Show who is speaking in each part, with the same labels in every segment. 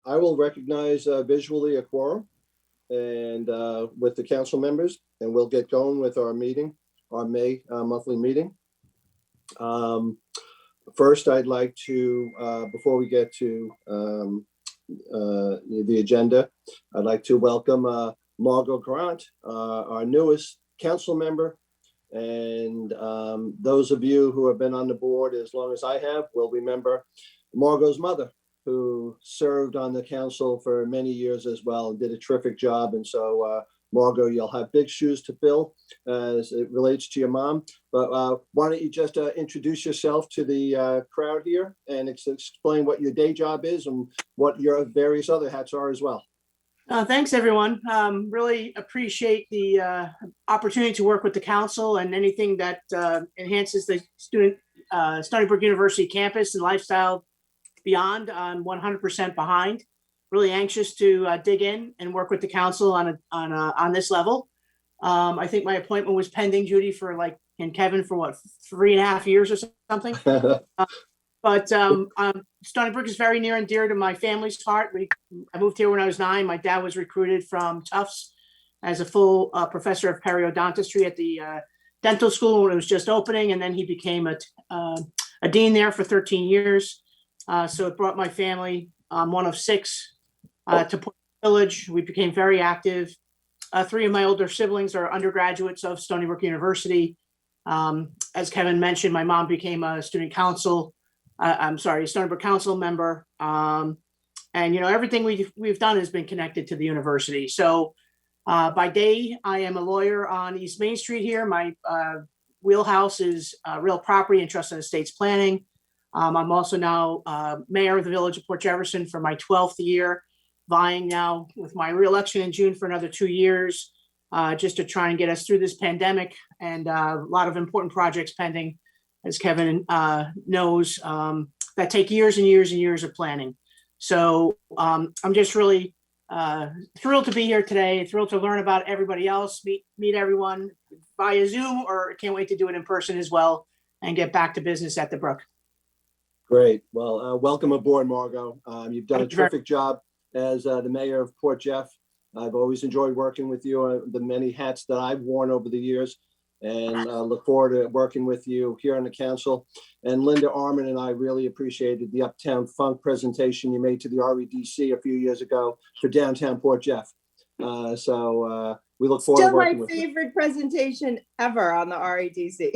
Speaker 1: I will recognize visually a quorum and with the council members, and we'll get going with our meeting, our May monthly meeting. First, I'd like to, before we get to the agenda, I'd like to welcome Margot Grant, our newest council member. And those of you who have been on the board as long as I have will remember Margot's mother, who served on the council for many years as well and did a terrific job. And so, Margot, you'll have big shoes to fill as it relates to your mom. But why don't you just introduce yourself to the crowd here and explain what your day job is and what your various other hats are as well.
Speaker 2: Thanks, everyone. Really appreciate the opportunity to work with the council and anything that enhances the Stony Brook University campus and lifestyle beyond. I'm 100% behind. Really anxious to dig in and work with the council on this level. I think my appointment was pending, Judy, and Kevin for what, 3.5 years or something. But Stony Brook is very near and dear to my family's heart. I moved here when I was 9. My dad was recruited from Tufts as a full professor of periodontistry at the dental school when it was just opening, and then he became a dean there for 13 years. So it brought my family, one of 6, to Port Village. We became very active. 3 of my older siblings are undergraduates of Stony Brook University. As Kevin mentioned, my mom became a Stony Brook Council member. And, everything we've done has been connected to the university. So by day, I am a lawyer on East Main Street here. My wheelhouse is real property and trust and estates planning. I'm also now mayor of the village of Port Jefferson for my 12th year, vying now with my reelection in June for another 2 years, just to try and get us through this pandemic, and a lot of important projects pending, as Kevin knows, that take years and years and years of planning. So I'm just really thrilled to be here today, thrilled to learn about everybody else, meet everyone via Zoom, or can't wait to do it in person as well and get back to business at the Brook.
Speaker 1: Great. Well, welcome aboard, Margot. You've done a terrific job as the mayor of Port Jeff. I've always enjoyed working with you, the many hats that I've worn over the years, and look forward to working with you here on the council. And Linda Arman and I really appreciated the Uptown Funk presentation you made to the REDC a few years ago for downtown Port Jeff. So we look forward to working with you.
Speaker 3: Still my favorite presentation ever on the REDC.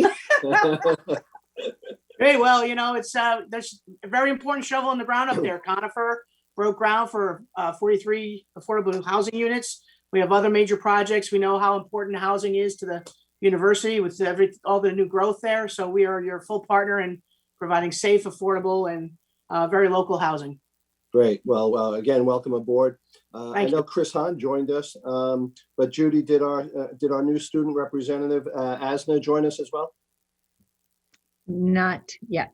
Speaker 2: Great. Well, it's there's a very important shovel in the ground up there. Conifer broke ground for 43 affordable housing units. We have other major projects. We know how important housing is to the university with all the new growth there. So we are your full partner in providing safe, affordable, and very local housing.
Speaker 1: Great. Well, again, welcome aboard. I know
Speaker 2: you.
Speaker 1: Chris Hahn joined us, but Judy, did our new student representative, Asna, join us as well?
Speaker 4: Not yet.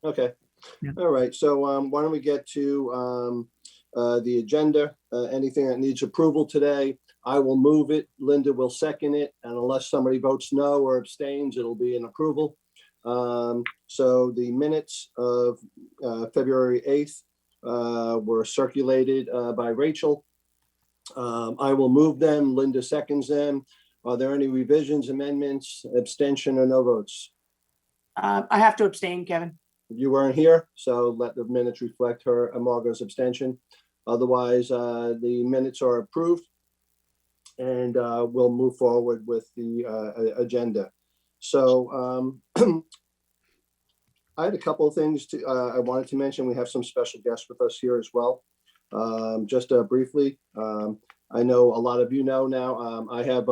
Speaker 1: Okay.
Speaker 4: No.
Speaker 1: All right. So why don't we get to the agenda? Anything that needs approval today, I will move it. Linda will second it. And unless somebody votes no or abstains, it'll be an approval. So the minutes of February 8th were circulated by Rachel. I will move them. Linda seconds them. Are there any revisions, amendments, abstention, or no votes?
Speaker 2: I have to abstain, Kevin.
Speaker 1: You weren't here, so let the minutes reflect Margot's abstention. Otherwise, the minutes are approved, and we'll move forward with the agenda. So I had a couple of things I wanted to mention. We have some special guests with us here as well. Just briefly, I know a lot of you know now, I have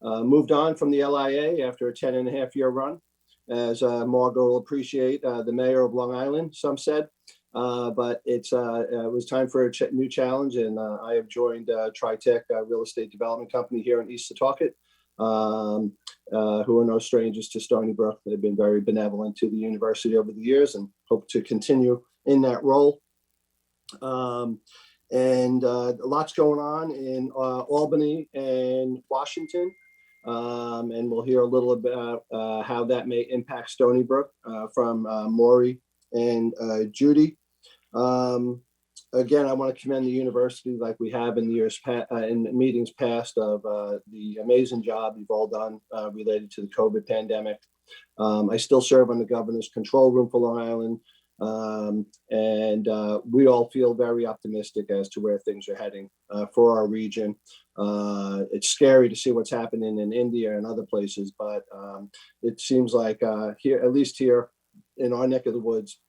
Speaker 1: moved on from the LIA after a 10.5-year run. As Margot will appreciate, the mayor of Long Island, some said, but it was time for a new challenge, and I have joined TriTech, real estate development company here in East Setauket, who are no strangers to Stony Brook. They've been very benevolent to the university over the years and hope to continue in that role. And lots going on in Albany and Washington. And we'll hear a little about how that may impact Stony Brook from Maury and Judy. again, I want to commend the university, like we have in the years in meetings past, of the amazing job you've all done related to the COVID pandemic. I still serve on the governor's control room for Long Island, and we all feel very optimistic as to where things are heading for our region. It's scary to see what's happening in India and other places, but it seems like here, at least here in our neck of the woods,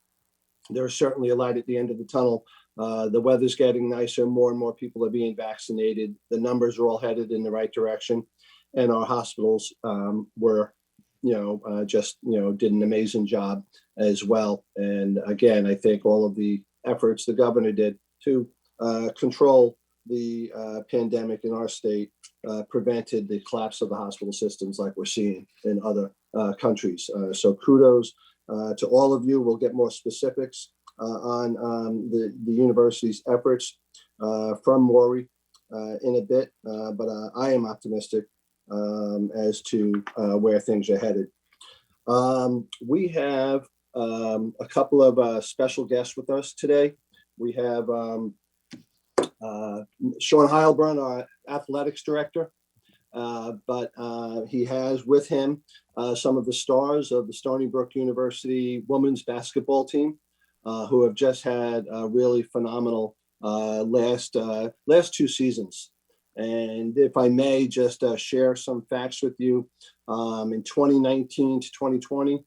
Speaker 1: there's certainly a light at the end of the tunnel. The weather's getting nicer. More and more people are being vaccinated. The numbers are all headed in the right direction. And our hospitals were, did an amazing job as well. And again, I think all of the efforts the governor did to control the pandemic in our state prevented the collapse of the hospital systems like we're seeing in other countries. So kudos to all of you. We'll get more specifics on the university's efforts from Maury in a bit, but I am optimistic as to where things are headed. We have a couple of special guests with us today. We have Sean Heilbrunn, our athletics director, but he has with him some of the stars of the Stony Brook University women's basketball team, who have just had a really phenomenal last 2 seasons. And if I may just share some facts with you, in 2019 to 2020,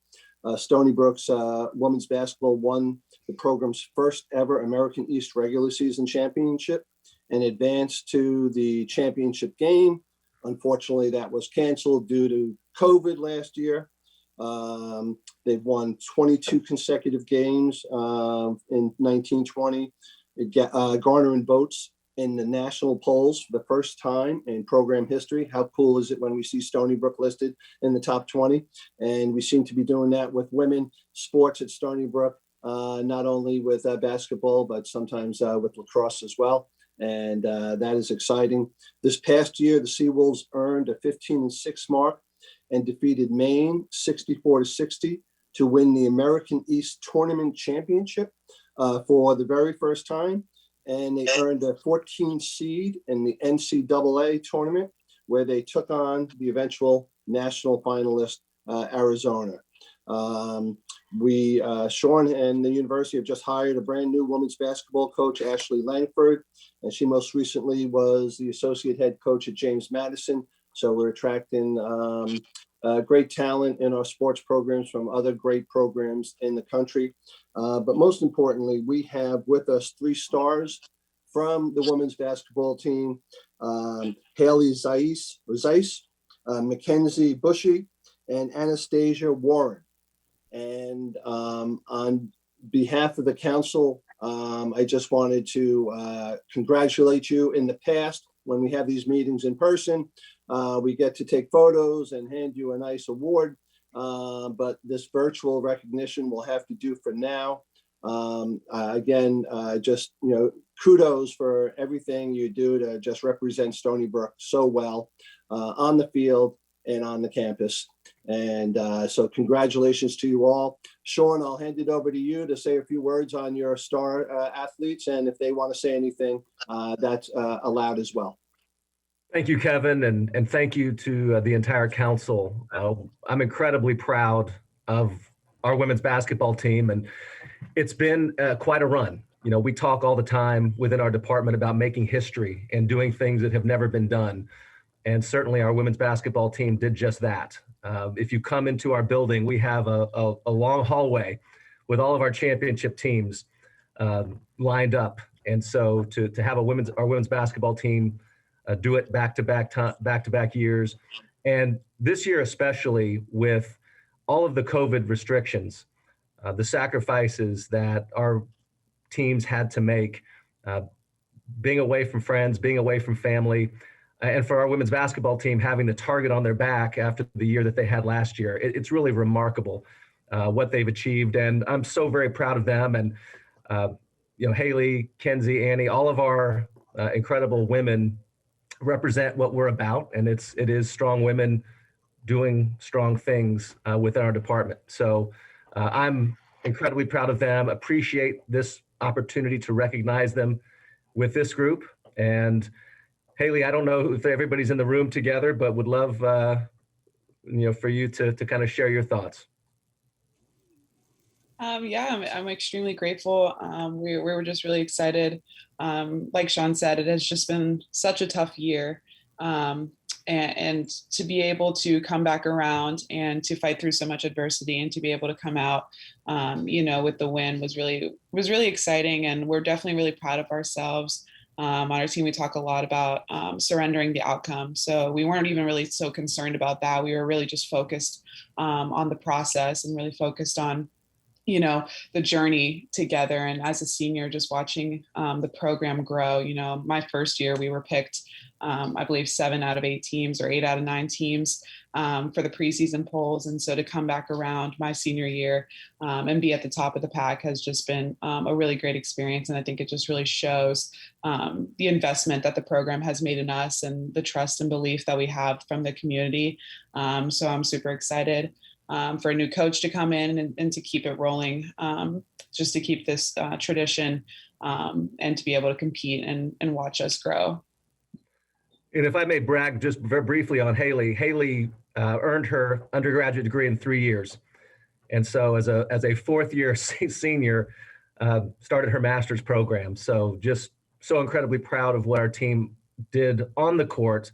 Speaker 1: Stony Brook's women's basketball won the program's first ever American East regular season championship and advanced to the championship game. Unfortunately, that was canceled due to COVID last year. They've won 22 consecutive games in 1920, garnering votes in the national polls for the first time in program history. How cool is it when we see Stony Brook listed in the top 20? And we seem to be doing that with women sports at Stony Brook, not only with basketball, but sometimes with lacrosse as well. And that is exciting. This past year, the Seawolves earned a 15-6 mark and defeated Maine 64-60 to win the American East Tournament Championship for the very first time. And they earned a 14 seed in the NCAA tournament, where they took on the eventual national finalist, Arizona. Sean and the university have just hired a brand new women's basketball coach, Ashley Langford, and she most recently was the associate head coach at James Madison. So we're attracting great talent in our sports programs from other great programs in the country. But most importantly, we have with us 3 stars from the women's basketball team, Haley Zeiss, Mackenzie Bushy, and Anastasia Warren. And on behalf of the council, I just wanted to congratulate you. In the past, when we have these meetings in person, we get to take photos and hand you a nice award, but this virtual recognition will have to do for now. Again, just, kudos for everything you do to just represent Stony Brook so well on the field and on the campus. And so congratulations to you all. Sean, I'll hand it over to you to say a few words on your star athletes. And if they want to say anything, that's allowed as well.
Speaker 5: Thank you, Kevin, and thank you to the entire council. I'm incredibly proud of our women's basketball team, and it's been quite a run. We talk all the time within our department about making history and doing things that have never been done. And certainly our women's basketball team did just that. If you come into our building, we have a long hallway with all of our championship teams lined up. And so to have our women's basketball team do it back-to-back years. And this year, especially with all of the COVID restrictions, the sacrifices that our teams had to make, being away from friends, being away from family, and for our women's basketball team having the target on their back after the year that they had last year. It's really remarkable what they've achieved. And I'm so very proud of them. And, Haley, Kenzie, Annie, all of our incredible women represent what we're about, and it is strong women doing strong things within our department. So I'm incredibly proud of them. Appreciate this opportunity to recognize them with this group. And Haley, I don't know if everybody's in the room together, but would love for you to kind of share your thoughts.
Speaker 6: Yeah, I'm extremely grateful. We were just really excited. Like Sean said, it has just been such a tough year. And to be able to come back around and to fight through so much adversity and to be able to come out, with the win was really exciting. And we're definitely really proud of ourselves. On our team, we talk a lot about surrendering the outcome. So we weren't even really so concerned about that. We were really just focused on the process and really focused on the journey together. And as a senior, just watching the program grow, my first year, we were picked, I believe 7 out of 8 teams or 8 out of 9 teams for the preseason polls. And so to come back around my senior year and be at the top of the pack has just been a really great experience. And I think it just really shows the investment that the program has made in us and the trust and belief that we have from the community. So I'm super excited for a new coach to come in and to keep it rolling, just to keep this tradition and to be able to compete and watch us grow.
Speaker 5: And if I may brag just very briefly on Haley, Haley earned her undergraduate degree in 3 years. And so as a fourth year senior, started her master's program. So just so incredibly proud of what our team did on the court,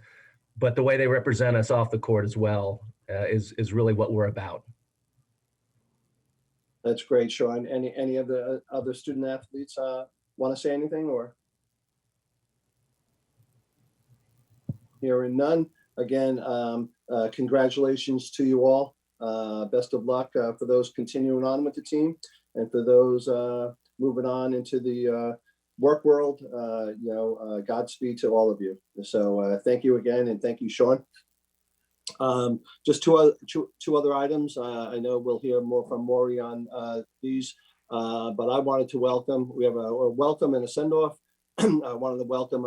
Speaker 5: but the way they represent us off the court as well. Is really what we're about.
Speaker 1: That's great, Sean. Any of the other student athletes want to say anything or? Hearing none. Again, congratulations to you all. Best of luck for those continuing on with the team and for those moving on into the work world. Godspeed to all of you. So thank you again, and thank you, Sean. Just two other items. I know we'll hear more from Maury on these, but I wanted to welcome. We have a welcome and a send off. I wanted to welcome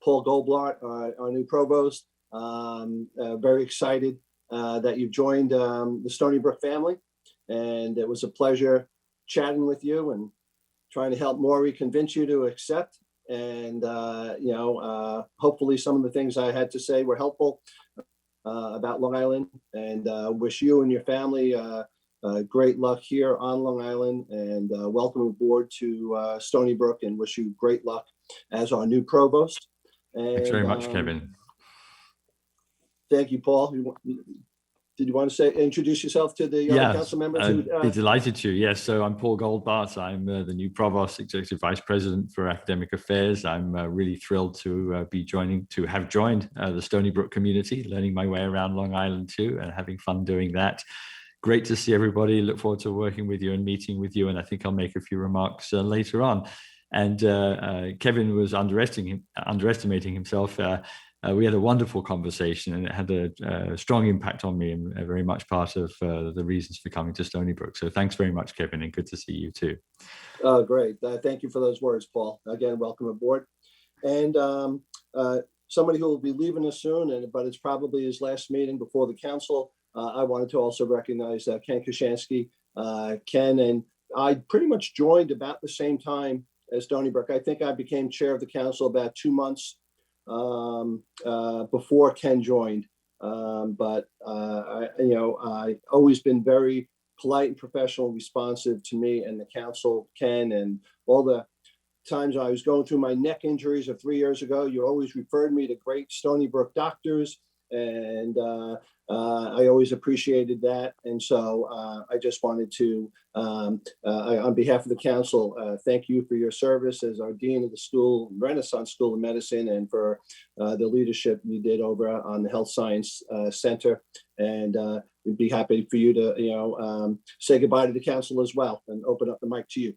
Speaker 1: Paul Goldbart, our new provost. Very excited that you've joined the Stony Brook family, and it was a pleasure chatting with you and trying to help Maury convince you to accept. And hopefully some of the things I had to say were helpful. About Long Island, and wish you and your family great luck here on Long Island, and welcome aboard to Stony Brook, and wish you great luck as our new provost. And,
Speaker 7: thanks very much, Kevin.
Speaker 1: Thank you, Paul. Did you want to introduce yourself to the other council members?
Speaker 7: I'd be delighted to. Yes, so I'm Paul Goldbart. I'm the new Provost, Executive Vice President for Academic Affairs. I'm really thrilled to have joined the Stony Brook community, learning my way around Long Island too, and having fun doing that. Great to see everybody. Look forward to working with you and meeting with you. And I think I'll make a few remarks later on. And Kevin was underestimating himself. We had a wonderful conversation, and it had a strong impact on me, and very much part of the reasons for coming to Stony Brook. So thanks very much, Kevin, and good to see you too.
Speaker 1: Oh, great. Thank you for those words, Paul. Again, welcome aboard. And somebody who will be leaving us soon, but it's probably his last meeting before the council. I wanted to also recognize Ken Kashansky. Ken and I pretty much joined about the same time as Stony Brook. I think I became chair of the council about 2 months before Ken joined, but I always been very polite and professional, responsive to me and the council. Ken, and all the times I was going through my neck injuries of 3 years ago, you always referred me to great Stony Brook doctors, and I always appreciated that. And so I just wanted to, on behalf of the council, thank you for your service as our dean of the school, Renaissance School of Medicine, and for the leadership you did over on the Health Science Center. And we'd be happy for you to, say goodbye to the council as well and open up the mic to you.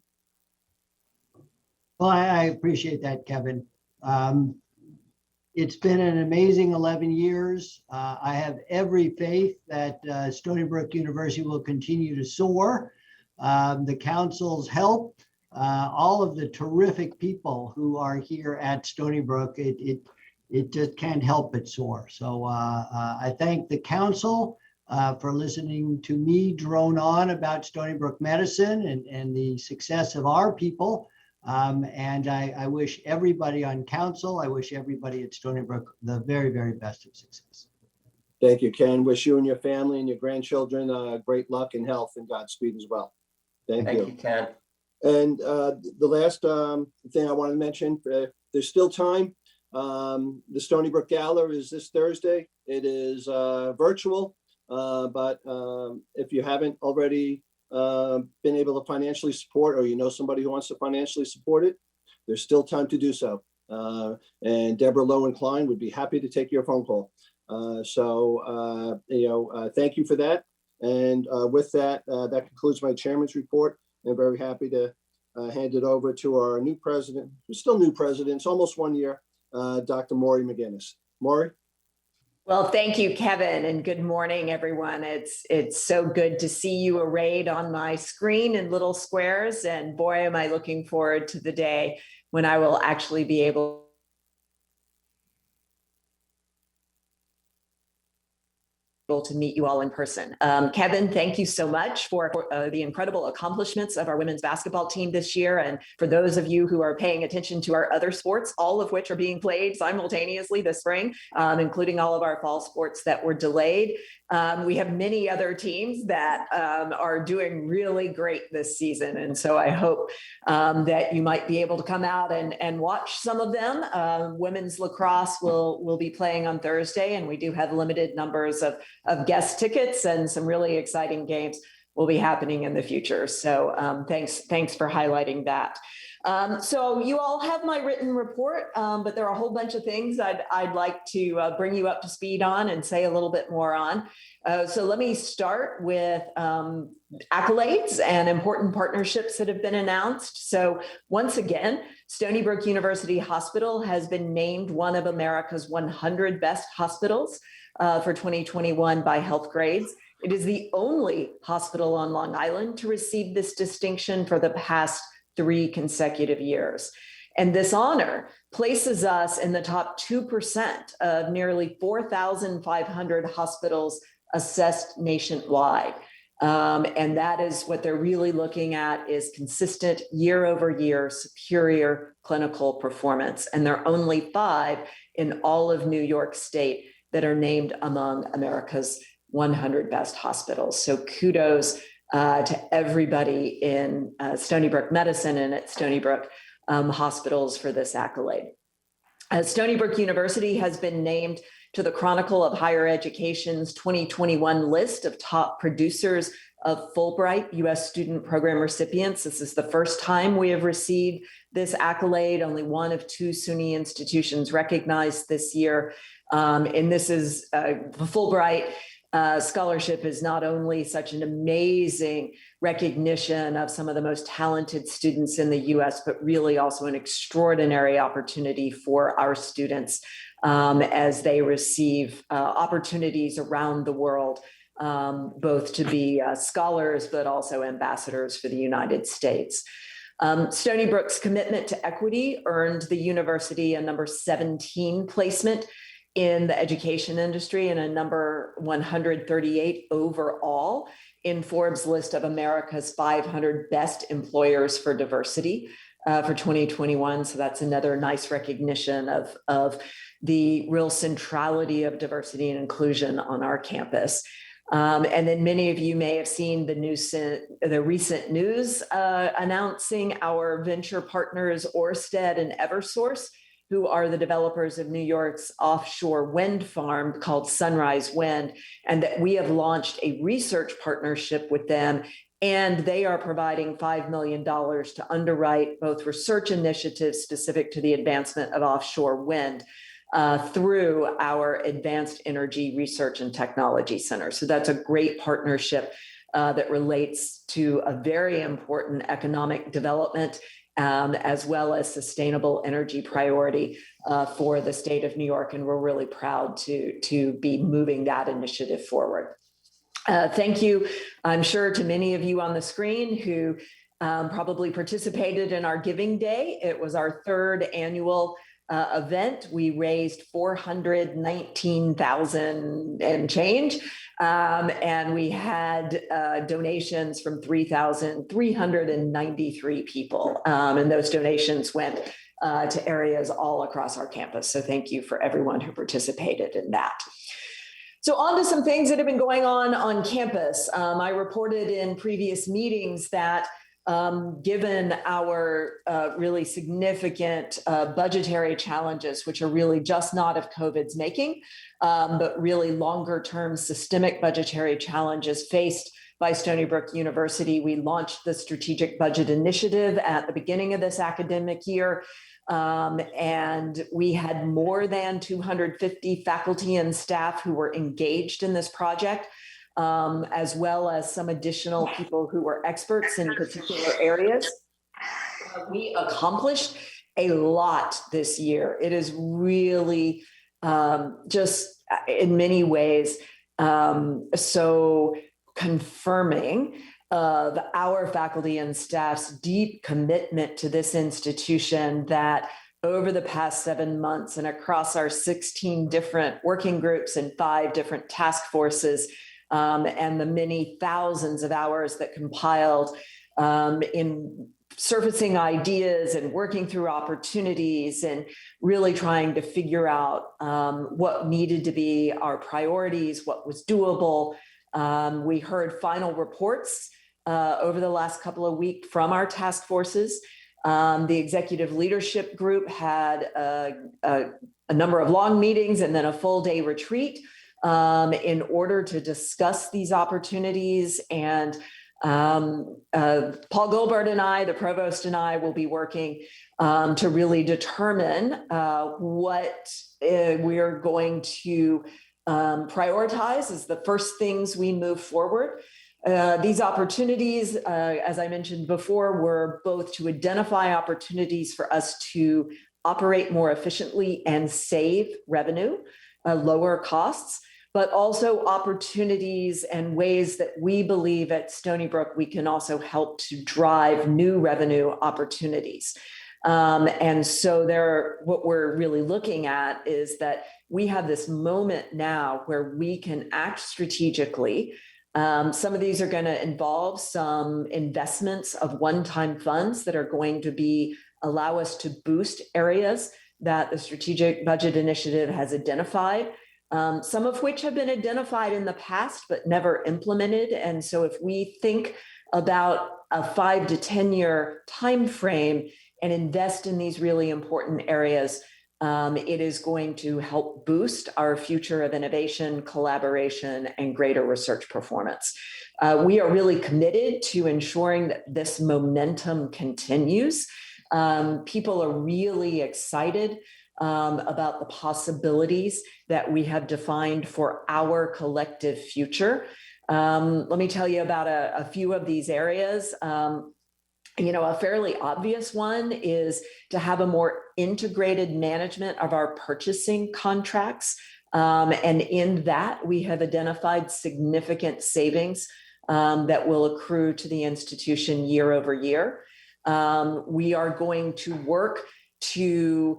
Speaker 8: Well, I appreciate that, Kevin. It's been an amazing 11 years. I have every faith that Stony Brook University will continue to soar. The council's help, all of the terrific people who are here at Stony Brook, it just can't help but soar. So I thank the council for listening to me drone on about Stony Brook medicine and the success of our people. And I wish everybody on council, I wish everybody at Stony Brook the very, very best of success.
Speaker 1: Thank you, Ken. Wish you and your family and your grandchildren great luck and health and Godspeed as well. Thank you.
Speaker 9: Ken.
Speaker 1: And the last thing I want to mention, there's still time. The Stony Brook Gala is this Thursday. It is virtual, but if you haven't already been able to financially support, or you know somebody who wants to financially support it, there's still time to do so. And Deborah Lowen Klein would be happy to take your phone call. Thank you for that. And with that, that concludes my chairman's report. I'm very happy to hand it over to our new president, who's still new president, it's almost 1 year, Dr. Maury McGinnis. Maury?
Speaker 9: Well, thank you, Kevin, and good morning, everyone. It's so good to see you arrayed on my screen in little squares, and boy, am I looking forward to the day when I will actually be able to meet you all in person. Kevin, thank you so much for the incredible accomplishments of our women's basketball team this year. And for those of you who are paying attention to our other sports, all of which are being played simultaneously this spring, including all of our fall sports that were delayed. We have many other teams that are doing really great this season. And so I hope that you might be able to come out and watch some of them. Women's lacrosse will be playing on Thursday, and we do have limited numbers of guest tickets, and some really exciting games will be happening in the future. So thanks for highlighting that. So you all have my written report, but there are a whole bunch of things I'd like to bring you up to speed on and say a little bit more on. So let me start with accolades and important partnerships that have been announced. So once again, Stony Brook University Hospital has been named one of America's 100 best hospitals for 2021 by Health Grades. It is the only hospital on Long Island to receive this distinction for the past 3 consecutive years. And this honor places us in the top 2% of nearly 4,500 hospitals assessed nationwide. And that is what they're really looking at, is consistent year-over-year superior clinical performance. And there are only 5 in all of New York State that are named among America's 100 best hospitals. So kudos to everybody in Stony Brook Medicine and at Stony Brook hospitals for this accolade. Stony Brook University has been named to the Chronicle of Higher Education's 2021 list of top producers of Fulbright U.S. student program recipients. This is the first time we have received this accolade, only one of 2 SUNY institutions recognized this year. And this is the Fulbright scholarship is not only such an amazing recognition of some of the most talented students in the US, but really also an extraordinary opportunity for our students as they receive opportunities around the world, both to be scholars, but also ambassadors for the United States. Stony Brook's commitment to equity earned the university a number 17 placement in the education industry and a number 138 overall in Forbes' list of America's 500 best employers for diversity for 2021. So that's another nice recognition of the real centrality of diversity and inclusion on our campus. And then many of you may have seen the recent news announcing our venture partners Ørsted and Eversource, who are the developers of New York's offshore wind farm called Sunrise Wind, and that we have launched a research partnership with them, and they are providing $5 million to underwrite both research initiatives specific to the advancement of offshore wind through our Advanced Energy Research and Technology Center. So that's a great partnership that relates to a very important economic development as well as sustainable energy priority for the state of New York. And we're really proud to be moving that initiative forward. Thank you, I'm sure, to many of you on the screen who probably participated in our Giving Day. It was our 3rd annual event. We raised $419,000 and change. And we had donations from 3,393 people. And those donations went to areas all across our campus. So thank you for everyone who participated in that. So on to some things that have been going on campus. I reported in previous meetings that given our really significant budgetary challenges, which are really just not of COVID's making, but really longer term systemic budgetary challenges faced by Stony Brook University, we launched the Strategic Budget Initiative at the beginning of this academic year. And we had more than 250 faculty and staff who were engaged in this project, as well as some additional people who were experts in particular areas. We accomplished a lot this year. It is really just in many ways so confirming of our faculty and staff's deep commitment to this institution that over the past 7 months and across our 16 different working groups and 5 different task forces, and the many thousands of hours that compiled in surfacing ideas and working through opportunities and really trying to figure out what needed to be our priorities, what was doable. We heard final reports over the last couple of weeks from our task forces. The executive leadership group had a number of long meetings and then a full day retreat in order to discuss these opportunities. And Paul Goldbart and I, the provost and I, will be working to really determine what we are going to prioritize as the first things we move forward. These opportunities, as I mentioned before, were both to identify opportunities for us to operate more efficiently and save revenue, lower costs, but also opportunities and ways that we believe at Stony Brook we can also help to drive new revenue opportunities. And so what we're really looking at is that we have this moment now where we can act strategically. Some of these are going to involve some investments of one-time funds that are going to allow us to boost areas that the Strategic Budget Initiative has identified, some of which have been identified in the past but never implemented. And so if we think about a 5 to 10 year time frame and invest in these really important areas, it is going to help boost our future of innovation, collaboration, and greater research performance. We are really committed to ensuring that this momentum continues. People are really excited about the possibilities that we have defined for our collective future. Let me tell you about a few of these areas. A fairly obvious one is to have a more integrated management of our purchasing contracts. And in that, we have identified significant savings that will accrue to the institution year over year. We are going to work to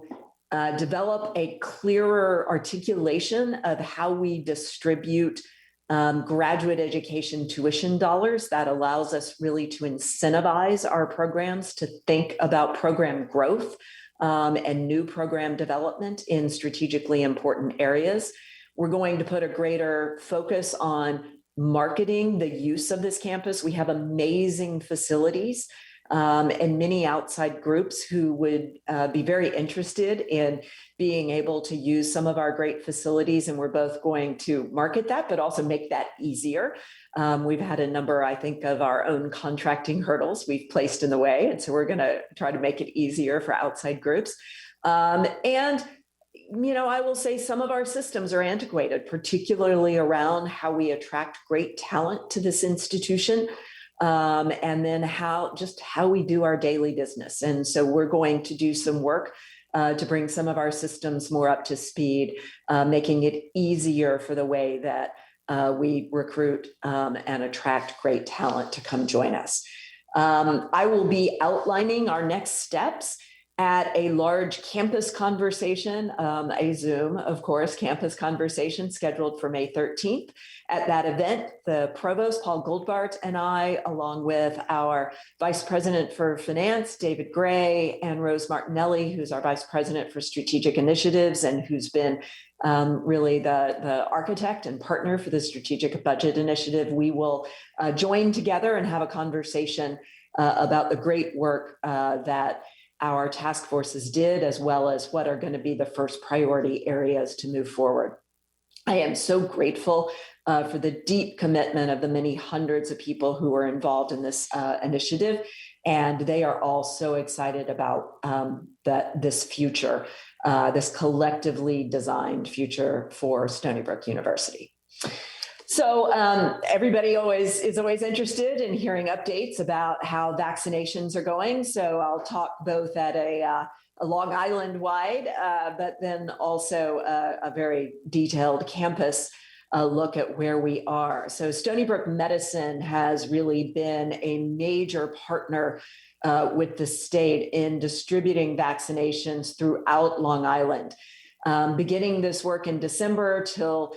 Speaker 9: develop a clearer articulation of how we distribute graduate education tuition dollars. That allows us really to incentivize our programs to think about program growth and new program development in strategically important areas. We're going to put a greater focus on marketing the use of this campus. We have amazing facilities and many outside groups who would be very interested in being able to use some of our great facilities. And we're both going to market that, but also make that easier. We've had a number, I think, of our own contracting hurdles we've placed in the way. And so we're going to try to make it easier for outside groups. I will say some of our systems are antiquated, particularly around how we attract great talent to this institution. And then how we do our daily business. And so we're going to do some work to bring some of our systems more up to speed, making it easier for the way that we recruit and attract great talent to come join us. I will be outlining our next steps at a large campus conversation, a Zoom, of course, campus conversation scheduled for May 13th. At that event, the Provost, Paul Goldbart, and I, along with our Vice President for Finance, David Gray, and Rose Martinelli, who's our Vice President for Strategic Initiatives and who's been really the architect and partner for the Strategic Budget Initiative, we will join together and have a conversation about the great work that our task forces did, as well as what are going to be the first priority areas to move forward. I am so grateful for the deep commitment of the many hundreds of people who are involved in this initiative, and they are all so excited about this future, this collectively designed future for Stony Brook University. So everybody is always interested in hearing updates about how vaccinations are going. So I'll talk both at a Long Island wide, but then also a very detailed campus look at where we are. So Stony Brook Medicine has really been a major partner with the state in distributing vaccinations throughout Long Island. Beginning this work in December till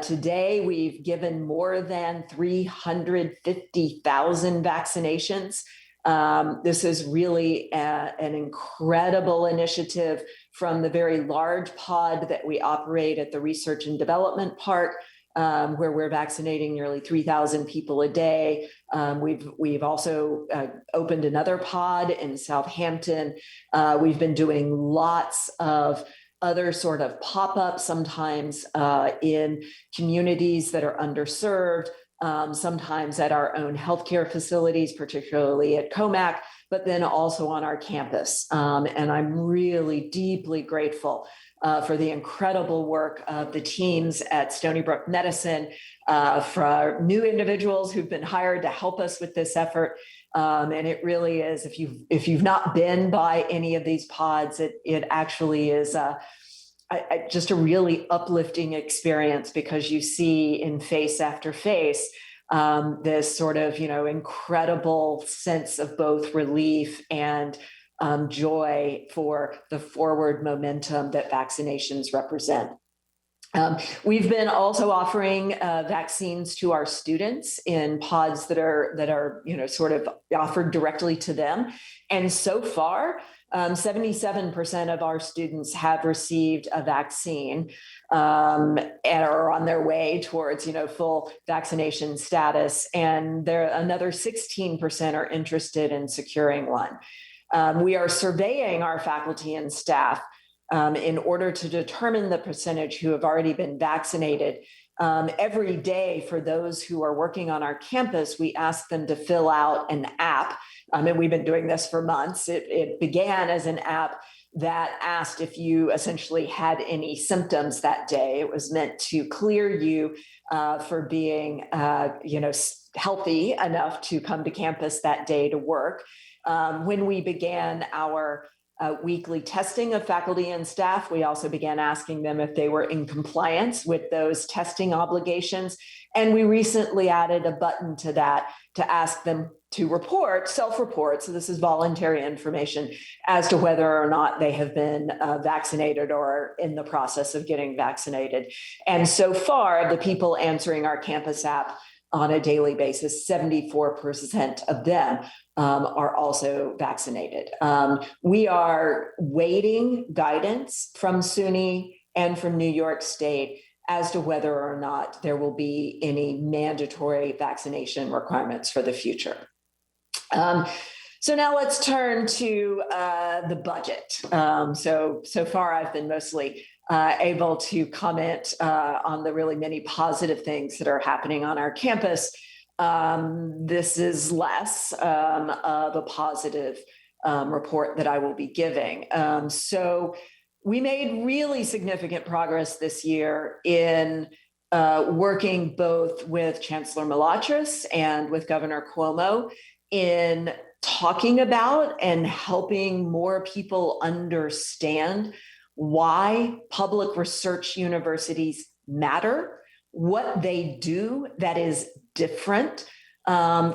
Speaker 9: today, we've given more than 350,000 vaccinations. This is really an incredible initiative from the very large pod that we operate at the Research and Development Park, where we're vaccinating nearly 3,000 people a day. We've also opened another pod in Southampton. We've been doing lots of other sort of pop-ups, sometimes in communities that are underserved, sometimes at our own healthcare facilities, particularly at COMAC, but then also on our campus. And I'm really deeply grateful for the incredible work of the teams at Stony Brook Medicine, for new individuals who've been hired to help us with this effort. And it really is, if you've not been by any of these pods, it actually is just a really uplifting experience, because you see in face after face this sort of, incredible sense of both relief and joy for the forward momentum that vaccinations represent. We've been also offering vaccines to our students in pods that are sort of offered directly to them. And so far, 77% of our students have received a vaccine and are on their way towards full vaccination status. And another 16% are interested in securing one. We are surveying our faculty and staff in order to determine the percentage who have already been vaccinated. Every day, for those who are working on our campus, we ask them to fill out an app. And we've been doing this for months. It began as an app that asked if you essentially had any symptoms that day. It was meant to clear you for being, healthy enough to come to campus that day to work. When we began our weekly testing of faculty and staff, we also began asking them if they were in compliance with those testing obligations. And we recently added a button to that to ask them to self-report, so this is voluntary information, as to whether or not they have been vaccinated or are in the process of getting vaccinated. And so far, the people answering our campus app on a daily basis, 74% of them are also vaccinated. We are waiting guidance from SUNY and from New York State as to whether or not there will be any mandatory vaccination requirements for the future. So now let's turn to the budget. So far, I've been mostly able to comment on the really many positive things that are happening on our campus. This is less of a positive report that I will be giving. So we made really significant progress this year in working both with Chancellor Malatras and with Governor Cuomo in talking about and helping more people understand why public research universities matter, what they do that is different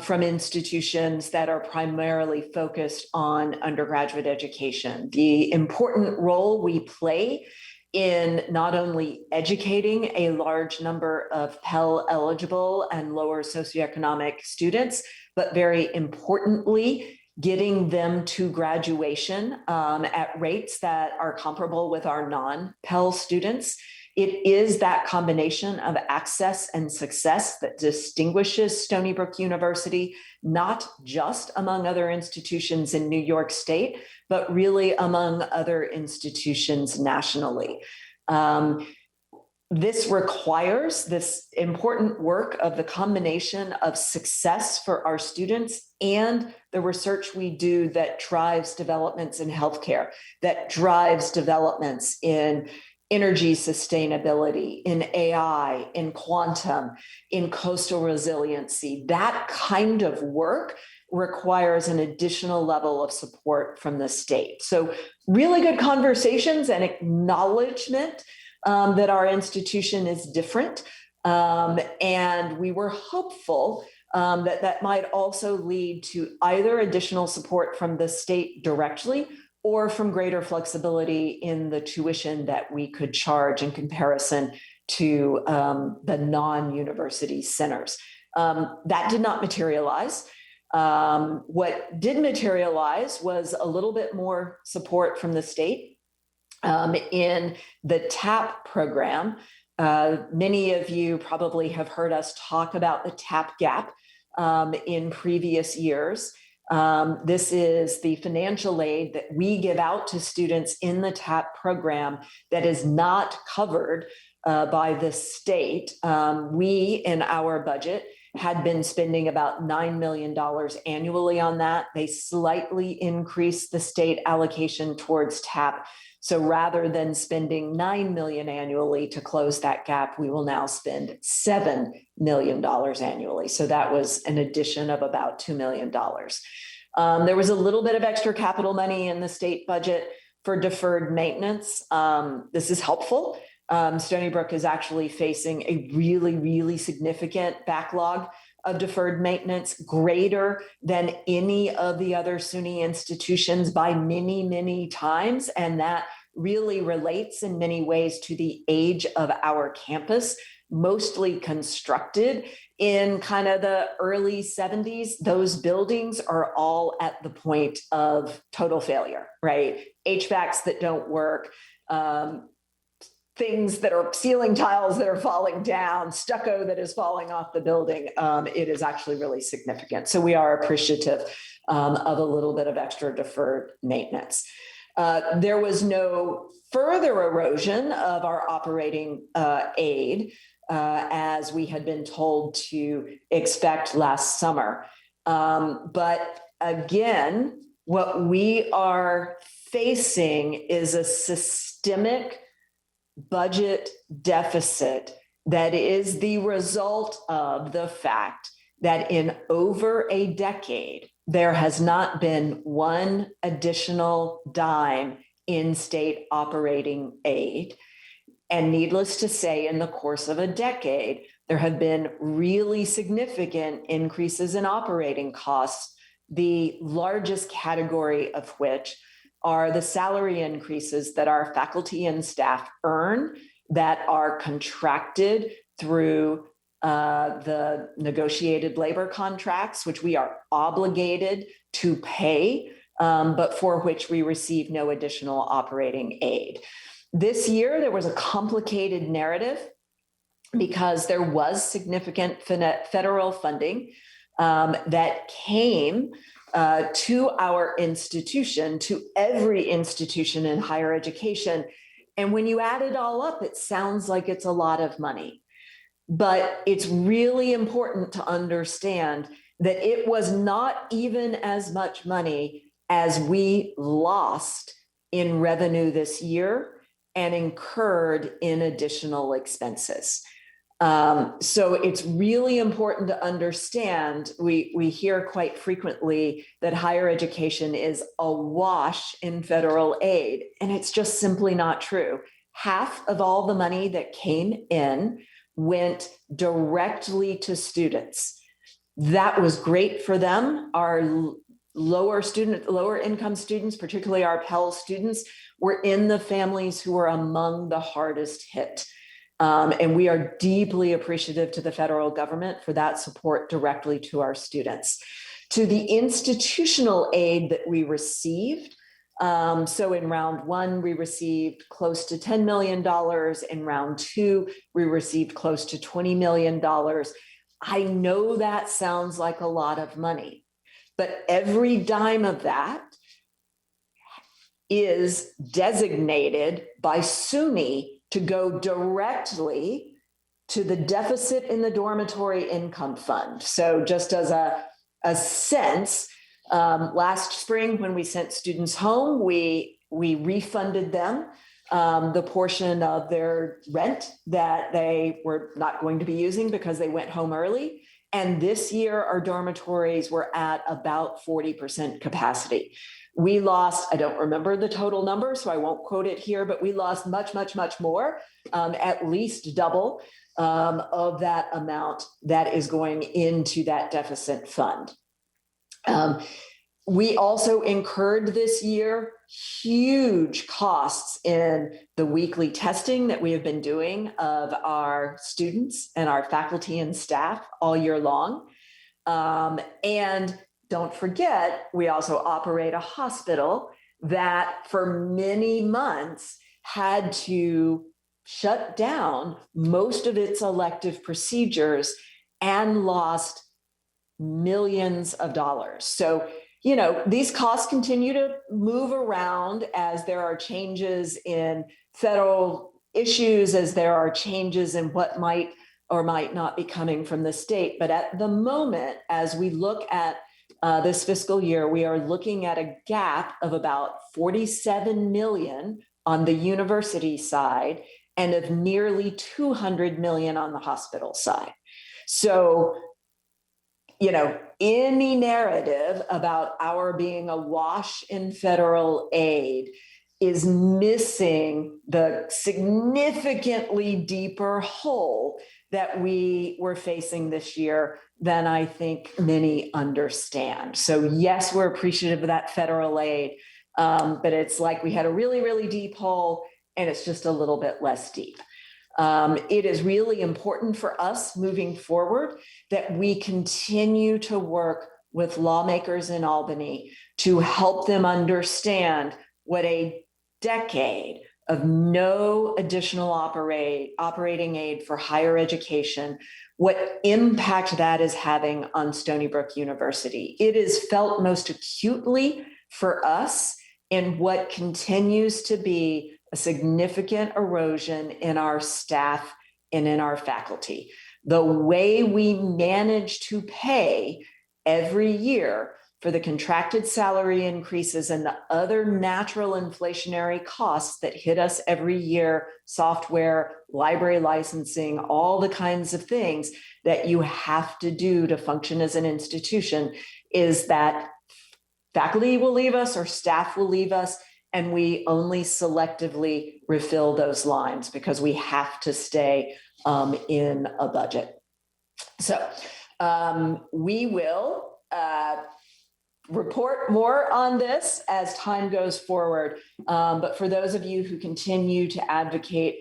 Speaker 9: from institutions that are primarily focused on undergraduate education. The important role we play in not only educating a large number of Pell eligible and lower socioeconomic students, but very importantly, getting them to graduation at rates that are comparable with our non-Pell students. It is that combination of access and success that distinguishes Stony Brook University, not just among other institutions in New York State, but really among other institutions nationally. This requires this important work of the combination of success for our students and the research we do that drives developments in healthcare, that drives developments in energy sustainability, in AI, in quantum, in coastal resiliency. That kind of work requires an additional level of support from the state. So really good conversations and acknowledgement that our institution is different. And we were hopeful that that might also lead to either additional support from the state directly or from greater flexibility in the tuition that we could charge in comparison to the non-university centers. That did not materialize. What did materialize was a little bit more support from the state in the TAP program. Many of you probably have heard us talk about the TAP gap in previous years. This is the financial aid that we give out to students in the TAP program that is not covered by the state. We, in our budget, had been spending about $9 million annually on that. They slightly increased the state allocation towards TAP. So rather than spending $9 million annually to close that gap, we will now spend $7 million annually. So that was an addition of about $2 million. There was a little bit of extra capital money in the state budget for deferred maintenance. This is helpful. Stony Brook is actually facing a really, really significant backlog of deferred maintenance, greater than any of the other SUNY institutions by many, many times. And that really relates in many ways to the age of our campus, mostly constructed in kind of the early 70s. Those buildings are all at the point of total failure, right? HVACs that don't work, things that are ceiling tiles that are falling down, stucco that is falling off the building. It is actually really significant. So we are appreciative of a little bit of extra deferred maintenance. There was no further erosion of our operating aid as we had been told to expect last summer. But again, what we are facing is a systemic budget deficit that is the result of the fact that in over a decade, there has not been one additional dime in state operating aid. And needless to say, in the course of a decade, there have been really significant increases in operating costs, the largest category of which are the salary increases that our faculty and staff earn that are contracted through the negotiated labor contracts, which we are obligated to pay, but for which we receive no additional operating aid. This year, there was a complicated narrative because there was significant federal funding that came to our institution, to every institution in higher education. And when you add it all up, it sounds like it's a lot of money. But it's really important to understand that it was not even as much money as we lost in revenue this year and incurred in additional expenses. So it's really important to understand, we hear quite frequently that higher education is awash in federal aid, and it's just simply not true. Half of all the money that came in went directly to students. That was great for them. Our lower income students, particularly our Pell students, were in the families who were among the hardest hit. And we are deeply appreciative to the federal government for that support directly to our students. To the institutional aid that we received, so in round one, we received close to $10 million. In round two, we received close to $20 million. I know that sounds like a lot of money, but every dime of that is designated by SUNY to go directly to the deficit in the dormitory income fund. So just as a sense, last spring when we sent students home, we refunded them the portion of their rent that they were not going to be using because they went home early. And this year, our dormitories were at about 40% capacity. We lost, I don't remember the total number, so I won't quote it here, but we lost much, much, much more, at least double of that amount that is going into that deficit fund. We also incurred this year huge costs in the weekly testing that we have been doing of our students and our faculty and staff all year long. And don't forget, we also operate a hospital that for many months had to shut down most of its elective procedures and lost millions of dollars. So, you know, these costs continue to move around as there are changes in federal issues, as there are changes in what might or might not be coming from the state. But at the moment, as we look at this fiscal year, we are looking at a gap of about 47 million on the university side and of nearly 200 million on the hospital side. So, you know, any narrative about our being awash in federal aid is missing the significantly deeper hole that we were facing this year than I think many understand. So yes, we're appreciative of that federal aid, but it's like we had a really, really deep hole and it's just a little bit less deep. It is really important for us moving forward that we continue to work with lawmakers in Albany to help them understand what a decade of no additional operating aid for higher education, what impact that is having on Stony Brook University. It is felt most acutely for us in what continues to be a significant erosion in our staff and in our faculty. The way we manage to pay every year for the contracted salary increases and the other natural inflationary costs that hit us every year, software, library licensing, all the kinds of things that you have to do to function as an institution, is that faculty will leave us or staff will leave us, and we only selectively refill those lines because we have to stay in a budget. So we will report more on this as time goes forward. But for those of you who continue to advocate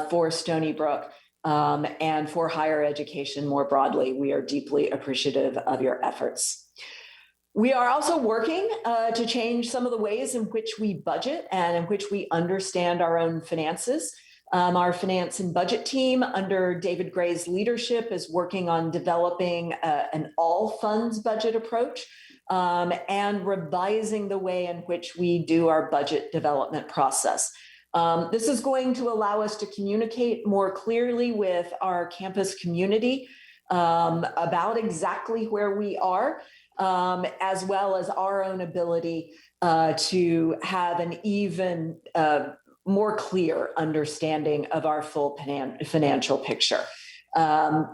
Speaker 9: for Stony Brook and for higher education more broadly, we are deeply appreciative of your efforts. We are also working to change some of the ways in which we budget and in which we understand our own finances. Our finance and budget team under David Gray's leadership is working on developing an all funds budget approach and revising the way in which we do our budget development process. This is going to allow us to communicate more clearly with our campus community about exactly where we are, as well as our own ability to have an even more clear understanding of our full financial picture.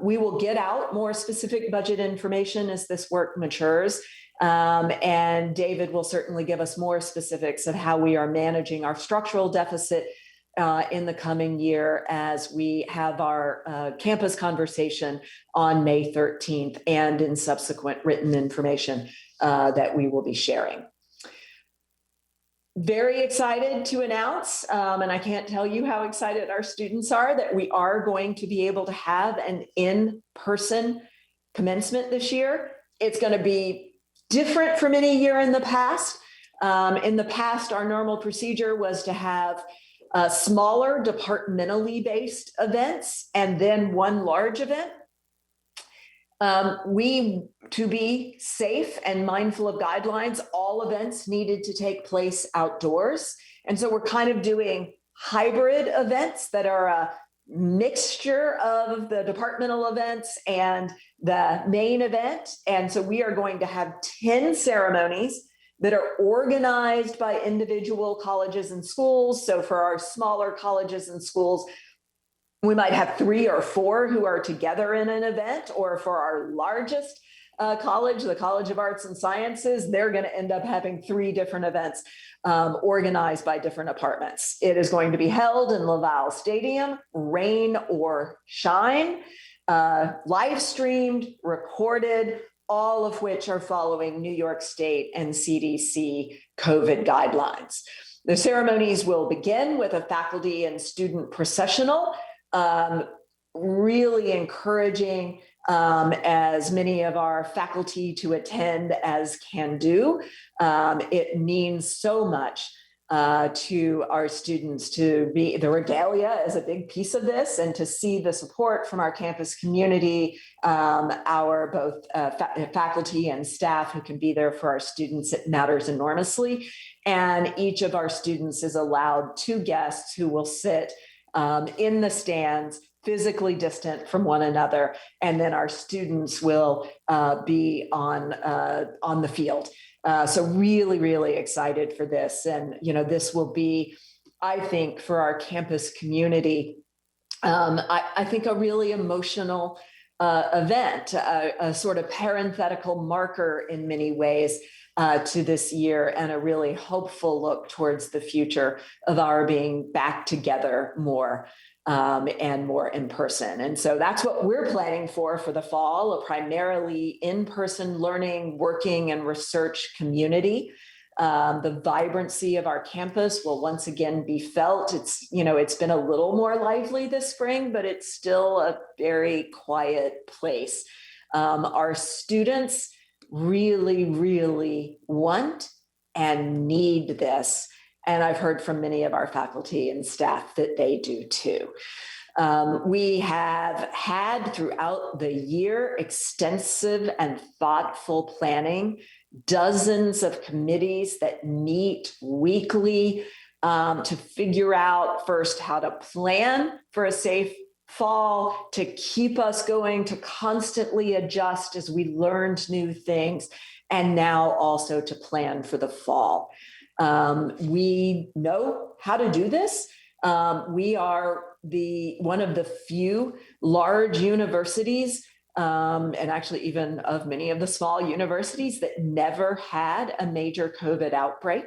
Speaker 9: We will get out more specific budget information as this work matures. And David will certainly give us more specifics of how we are managing our structural deficit in the coming year as we have our campus conversation on May 13th and in subsequent written information that we will be sharing. Very excited to announce, and I can't tell you how excited our students are, that we are going to be able to have an in-person commencement this year. It's going to be different from any year in the past. In the past, our normal procedure was to have smaller departmentally based events and then one large event. To be safe and mindful of guidelines, all events needed to take place outdoors. And so we're kind of doing hybrid events that are a mixture of the departmental events and the main event. And so we are going to have 10 ceremonies that are organized by individual colleges and schools. So for our smaller colleges and schools, we might have 3 or 4 who are together in an event, or for our largest college, the College of Arts and Sciences, they're going to end up having 3 different events organized by different departments. It is going to be held in Laval Stadium, rain or shine, live streamed, recorded, all of which are following New York State and CDC COVID guidelines. The ceremonies will begin with a faculty and student processional, really encouraging as many of our faculty to attend as can do. It means so much to our students to be, the regalia is a big piece of this, and to see the support from our campus community, our both faculty and staff who can be there for our students, it matters enormously. And each of our students is allowed 2 guests who will sit in the stands, physically distant from one another, and then our students will be on the field. So really, really excited for this. And, you know, this will be, I think, for our campus community, I think a really emotional event, a sort of parenthetical marker in many ways to this year, and a really hopeful look towards the future of our being back together more and more in person. And so that's what we're planning for the fall, a primarily in-person learning, working, and research community. The vibrancy of our campus will once again be felt. It's been a little more lively this spring, but it's still a very quiet place. Our students really, really want and need this. And I've heard from many of our faculty and staff that they do too. We have had throughout the year extensive and thoughtful planning, dozens of committees that meet weekly to figure out first how to plan for a safe fall, to keep us going, to constantly adjust as we learned new things, and now also to plan for the fall. We know how to do this. We are one of the few large universities, and actually even of many of the small universities, that never had a major COVID outbreak.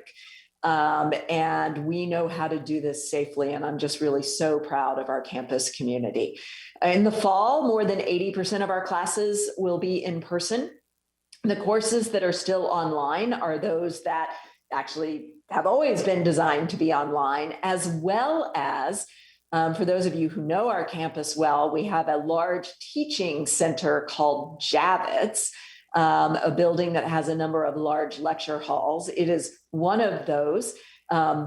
Speaker 9: And we know how to do this safely. And I'm just really so proud of our campus community. In the fall, more than 80% of our classes will be in person. The courses that are still online are those that actually have always been designed to be online, as well as, for those of you who know our campus well, we have a large teaching center called Javits, a building that has a number of large lecture halls. It is one of those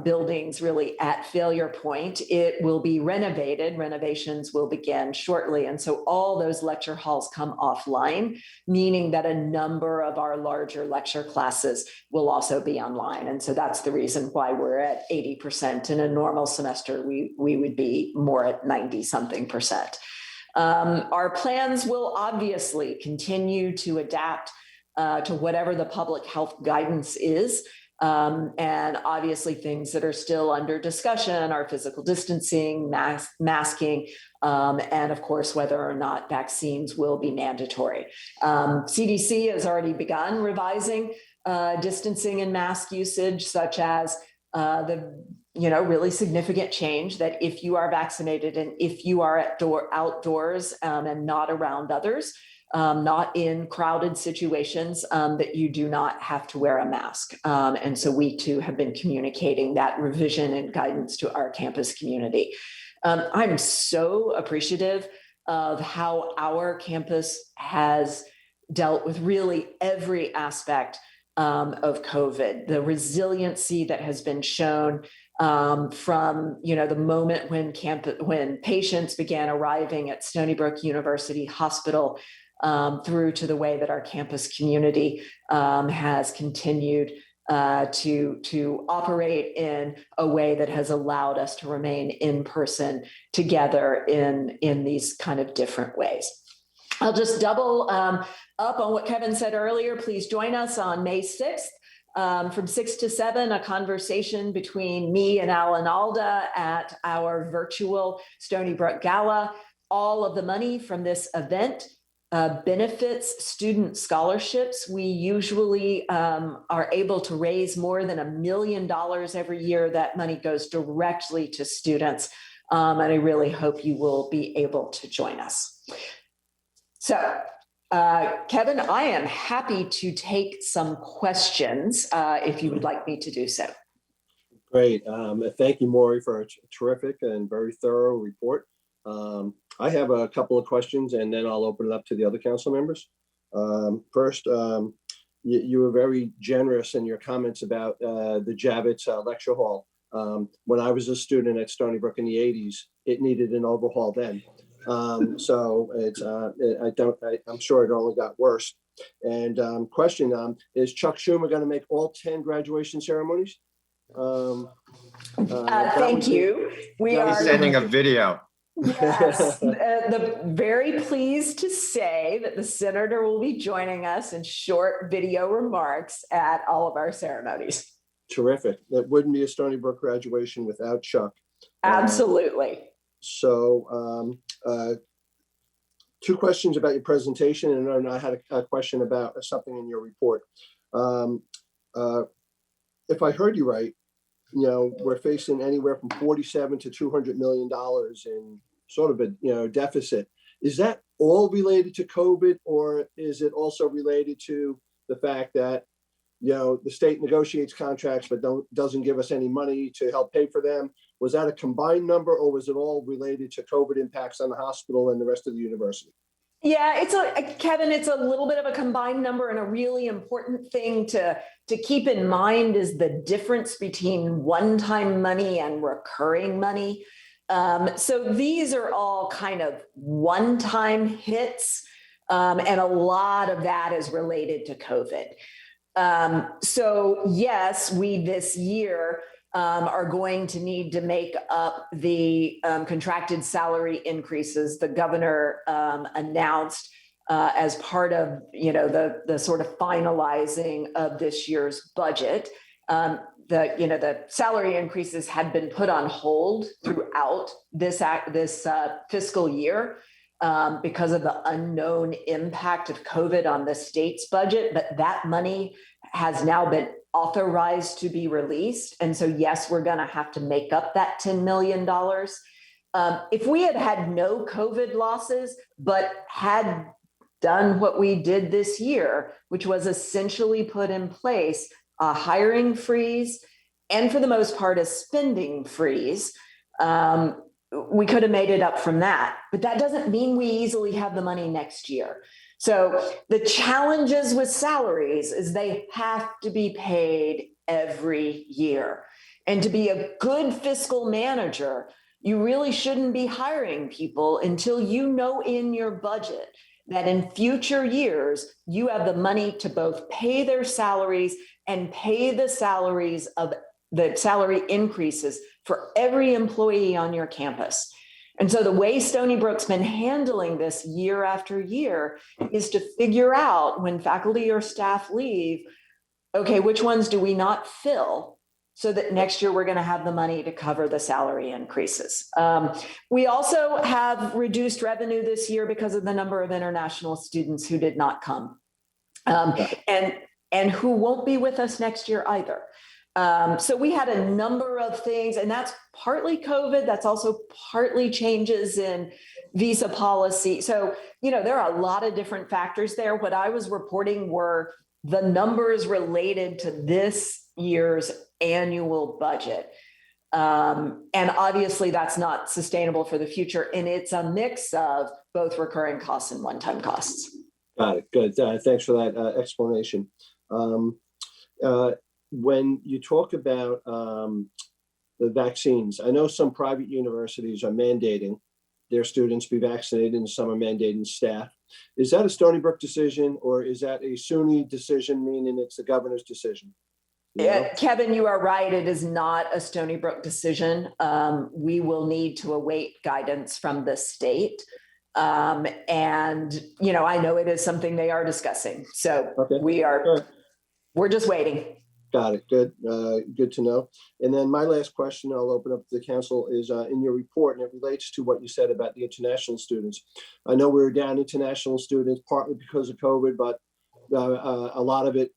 Speaker 9: buildings really at failure point. It will be renovated. Renovations will begin shortly. And so all those lecture halls come offline, meaning that a number of our larger lecture classes will also be online. And so that's the reason why we're at 80%. In a normal semester, we would be more at 90-something%. Our plans will obviously continue to adapt to whatever the public health guidance is. And obviously things that are still under discussion are physical distancing, masking, and of course, whether or not vaccines will be mandatory. CDC has already begun revising distancing and mask usage, such as really significant change that if you are vaccinated and if you are outdoors and not around others, not in crowded situations, that you do not have to wear a mask. And so we too have been communicating that revision and guidance to our campus community. I'm so appreciative of how our campus has dealt with really every aspect of COVID, the resiliency that has been shown from the moment when patients began arriving at Stony Brook University Hospital through to the way that our campus community has continued to operate in a way that has allowed us to remain in person together in these kind of different ways. I'll just double up on what Kevin said earlier. Please join us on May 6th from 6 to 7, a conversation between me and Alan Alda at our virtual Stony Brook Gala. All of the money from this event benefits student scholarships. We usually are able to raise more than $1 million every year. That money goes directly to students. And I really hope you will be able to join us. So, Kevin, I am happy to take some questions if you would like me to do so.
Speaker 1: Great. Thank you, Maury, for a terrific and very thorough report. I have a couple of questions, and then I'll open it up to the other council members. First, you were very generous in your comments about the Javits Lecture Hall. When I was a student at Stony Brook in the 80s, it needed an overhaul then. So it's I'm sure it only got worse. And question, is Chuck Schumer going to make all 10 graduation ceremonies?
Speaker 9: Thank you. We are
Speaker 10: sending a video.
Speaker 9: Yes, very pleased to say that the senator will be joining us in short video remarks at all of our ceremonies.
Speaker 1: Terrific. That wouldn't be a Stony Brook graduation without Chuck.
Speaker 9: Absolutely.
Speaker 1: So two questions about your presentation, and then I had a question about something in your report. If I heard you right, we're facing anywhere from 47 to $200 million in sort of a deficit. Is that all related to COVID, or is it also related to the fact that the state negotiates contracts but doesn't give us any money to help pay for them? Was that a combined number, or was it all related to COVID impacts on the hospital and the rest of the university?
Speaker 9: Yeah, Kevin, it's a little bit of a combined number, and a really important thing to keep in mind is the difference between one-time money and recurring money. So these are all kind of one-time hits, and a lot of that is related to COVID. So yes, we this year are going to need to make up the contracted salary increases the governor announced as part of the sort of finalizing of this year's budget. The salary increases had been put on hold throughout this fiscal year because of the unknown impact of COVID on the state's budget, but that money has now been authorized to be released. And so, yes, we're going to have to make up that $10 million. If we had no COVID losses, but had done what we did this year, which was essentially put in place a hiring freeze, and for the most part, a spending freeze, we could have made it up from that. But that doesn't mean we easily have the money next year. So the challenges with salaries is they have to be paid every year. And to be a good fiscal manager, you really shouldn't be hiring people until you know in your budget that in future years, you have the money to both pay their salaries and pay the salaries of the salary increases for every employee on your campus. And so the way Stony Brook's been handling this year after year is to figure out when faculty or staff leave, okay, which ones do we not fill so that next year we're going to have the money to cover the salary increases. We also have reduced revenue this year because of the number of international students who did not come and who won't be with us next year either. So we had a number of things, and that's partly COVID. That's also partly changes in visa policy. So, there are a lot of different factors there. What I was reporting were the numbers related to this year's annual budget. And obviously that's not sustainable for the future. And it's a mix of both recurring costs and one-time costs.
Speaker 1: Got it. Good. Thanks for that explanation. When you talk about the vaccines, I know some private universities are mandating their students be vaccinated and some are mandating staff. Is that a Stony Brook decision or is that a SUNY decision, meaning it's the governor's decision?
Speaker 9: Kevin, you are right. It is not a Stony Brook decision. We will need to await guidance from the state. And, I know it is something they are discussing. So
Speaker 1: Okay.
Speaker 9: We're just waiting.
Speaker 1: Got it. Good. Good to know. And then my last question, I'll open up to the council, is in your report, and it relates to what you said about the international students. I know we were down international students partly because of COVID, but a lot of it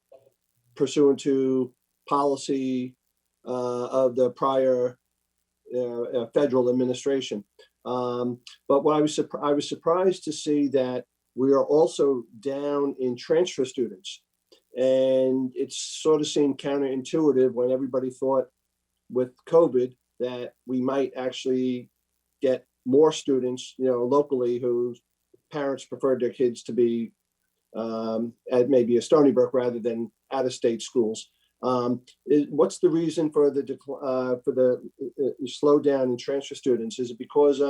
Speaker 1: pursuant to policy of the prior federal administration. But what I was surprised to see that we are also down in transfer students. And it sort of seemed counterintuitive when everybody thought with COVID that we might actually get more students, locally whose parents preferred their kids to be at maybe a Stony Brook rather than out-of-state schools. What's the reason for the slowdown in transfer students? Is it because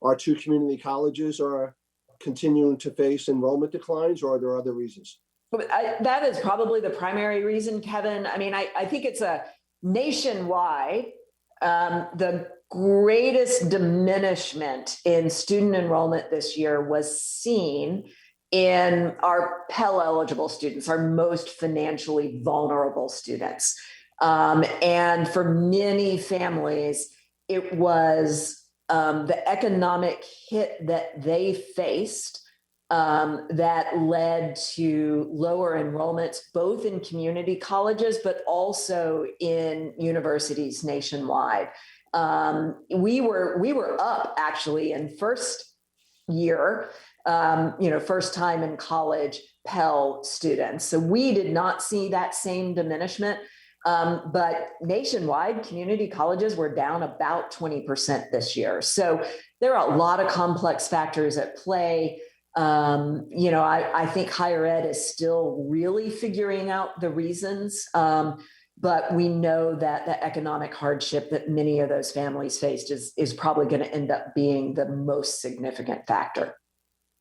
Speaker 1: our two community colleges are continuing to face enrollment declines, or are there other reasons?
Speaker 9: That is probably the primary reason, Kevin. I mean, I think it's a nationwide, the greatest diminishment in student enrollment this year was seen in our Pell eligible students, our most financially vulnerable students. And for many families, it was the economic hit that they faced that led to lower enrollments, both in community colleges, but also in universities nationwide. We were up actually in first year, first time in college Pell students. So we did not see that same diminishment. But nationwide, community colleges were down about 20% this year. So there are a lot of complex factors at play. I think higher ed is still really figuring out the reasons, but we know that the economic hardship that many of those families faced is probably going to end up being the most significant factor.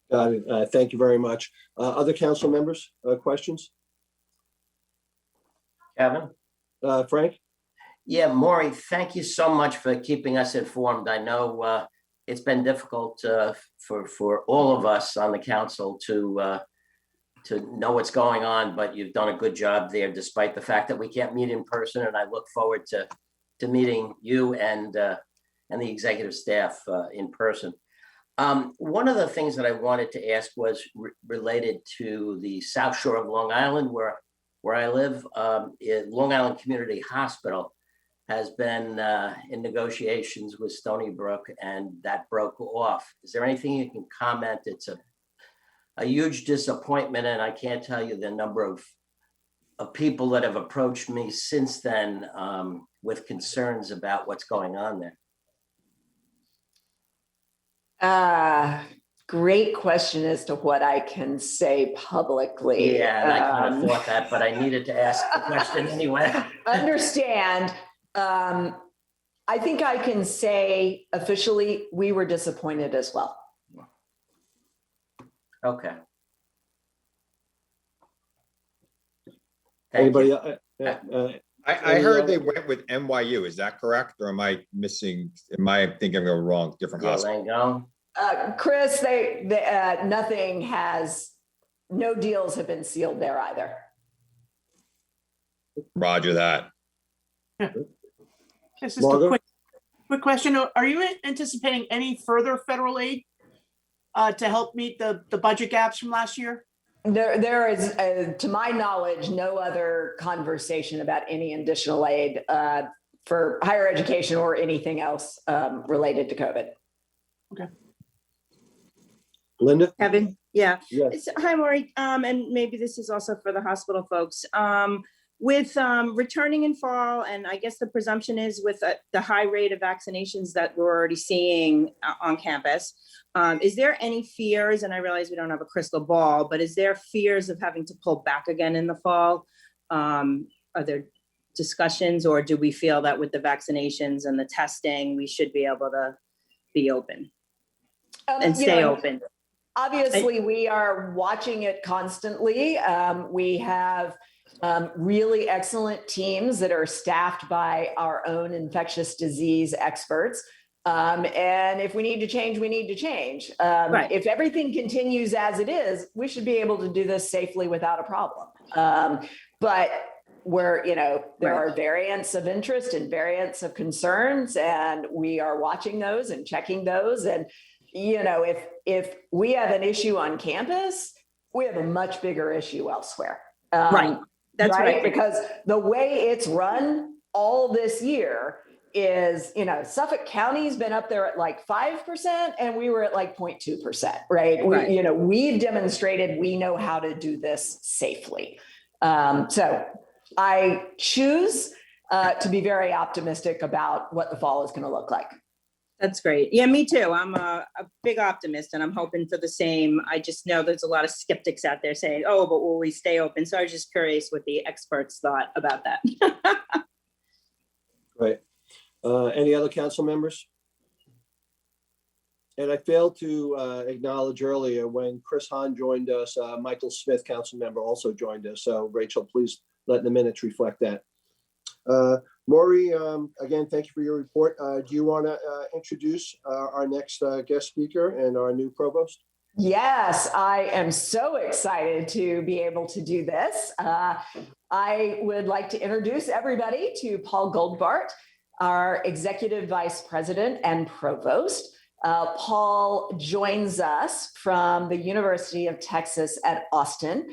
Speaker 1: Got it. Thank you very much. Other council members, questions?
Speaker 10: Kevin?
Speaker 1: Frank?
Speaker 10: Yeah, Maury, thank you so much for keeping us informed. I know it's been difficult for all of us on the council to know what's going on, but you've done a good job there, despite the fact that we can't meet in person. And I look forward to meeting you and the executive staff in person. One of the things that I wanted to ask was related to the South Shore of Long Island, where I live. Long Island Community Hospital has been in negotiations with Stony Brook, and that broke off. Is there anything you can comment? It's a huge disappointment, and I can't tell you the number of people that have approached me since then with concerns about what's going on there.
Speaker 9: Great question as to what I can say publicly.
Speaker 10: Yeah, and I kind of thought that, but I needed to ask the question anyway.
Speaker 9: Understand. I think I can say officially, we were disappointed as well.
Speaker 10: Okay.
Speaker 1: Anybody?
Speaker 11: I heard they went with NYU. Is that correct? Or am I thinking of a wrong, different hospital?
Speaker 9: Chris, no deals have been sealed there either.
Speaker 11: Roger that.
Speaker 2: Just a quick question. Are you anticipating any further federal aid to help meet the budget gaps from last year?
Speaker 9: There is, to my knowledge, no other conversation about any additional aid for higher education or anything else related to COVID.
Speaker 1: Linda?
Speaker 3: Kevin, yeah.
Speaker 1: Yes.
Speaker 3: Hi, Maureen. And maybe this is also for the hospital folks. With returning in fall, and I guess the presumption is with the high rate of vaccinations that we're already seeing on campus, is there any fears, and I realize we don't have a crystal ball, but is there fears of having to pull back again in the fall? Are there discussions, or do we feel that with the vaccinations and the testing, we should be able to be open and stay open?
Speaker 9: Obviously, we are watching it constantly. We have really excellent teams that are staffed by our own infectious disease experts. And if we need to change, we need to change.
Speaker 3: Right.
Speaker 9: If everything continues as it is, we should be able to do this safely without a problem. But there are variants of interest and variants of concerns, and we are watching those and checking those. And if we have an issue on campus, we have a much bigger issue elsewhere.
Speaker 3: Right. That's right.
Speaker 9: Because the way it's run all this year is, Suffolk County's been up there at like 5%, and we were at like 0.2%, right? We've demonstrated we know how to do this safely. So I choose to be very optimistic about what the fall is going to look like.
Speaker 3: That's great. Yeah, me too. I'm a big optimist, and I'm hoping for the same. I just know there's a lot of skeptics out there saying, oh, but will we stay open? So I was just curious what the experts thought about that.
Speaker 1: Right. Any other council members? And I failed to acknowledge earlier when Chris Hahn joined us, Michael Smith, council member, also joined us. So Rachel, please let the minutes reflect that. Maury, again, thank you for your report. Do you want to introduce our next guest speaker and our new provost?
Speaker 9: Yes, I am so excited to be able to do this. I would like to introduce everybody to Paul Goldbart, our Executive Vice President and Provost. Paul joins us from the University of Texas at Austin,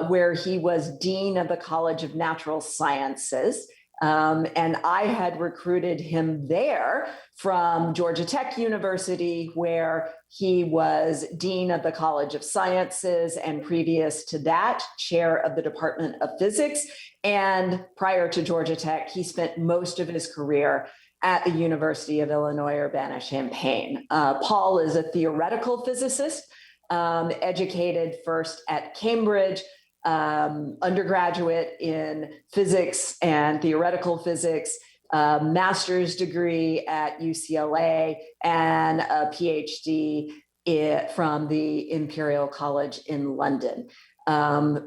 Speaker 9: where he was Dean of the College of Natural Sciences. And I had recruited him there from Georgia Tech University, where he was Dean of the College of Sciences, and previous to that, Chair of the Department of Physics. And prior to Georgia Tech, he spent most of his career at the University of Illinois Urbana-Champaign. Paul is a theoretical physicist, educated first at Cambridge, undergraduate in physics and theoretical physics, master's degree at UCLA, and a PhD from the Imperial College in London.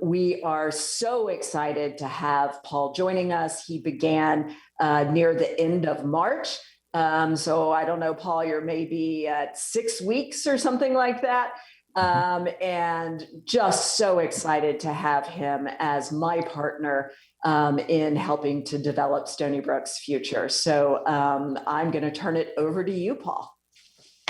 Speaker 9: We are so excited to have Paul joining us. He began near the end of March. So I don't know, Paul, you're maybe at 6 weeks or something like that. And just so excited to have him as my partner in helping to develop Stony Brook's future. So I'm going to turn it over to you, Paul.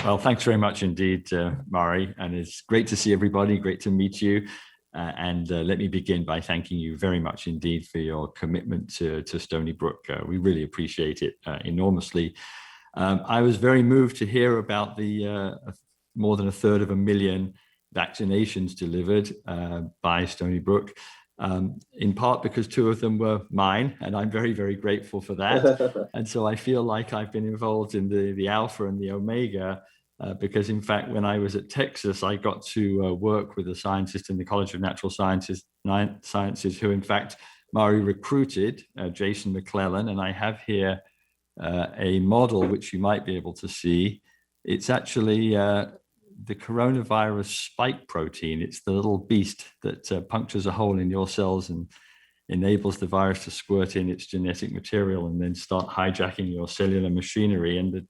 Speaker 7: Well, thanks very much indeed, Mari. And it's great to see everybody. Great to meet you. And let me begin by thanking you very much indeed for your commitment to Stony Brook. We really appreciate it enormously. I was very moved to hear about the more than 1/3 vaccinations delivered by Stony Brook, in part because 2 of them were mine, and I'm very, very grateful for that. And so I feel like I've been involved in the Alpha and the Omega, because in fact, when I was at Texas, I got to work with a scientist in the College of Natural Sciences, who in fact Mari recruited, Jason McClellan, and I have here a model which you might be able to see. It's actually the coronavirus spike protein. It's the little beast that punctures a hole in your cells and enables the virus to squirt in its genetic material and then start hijacking your cellular machinery. And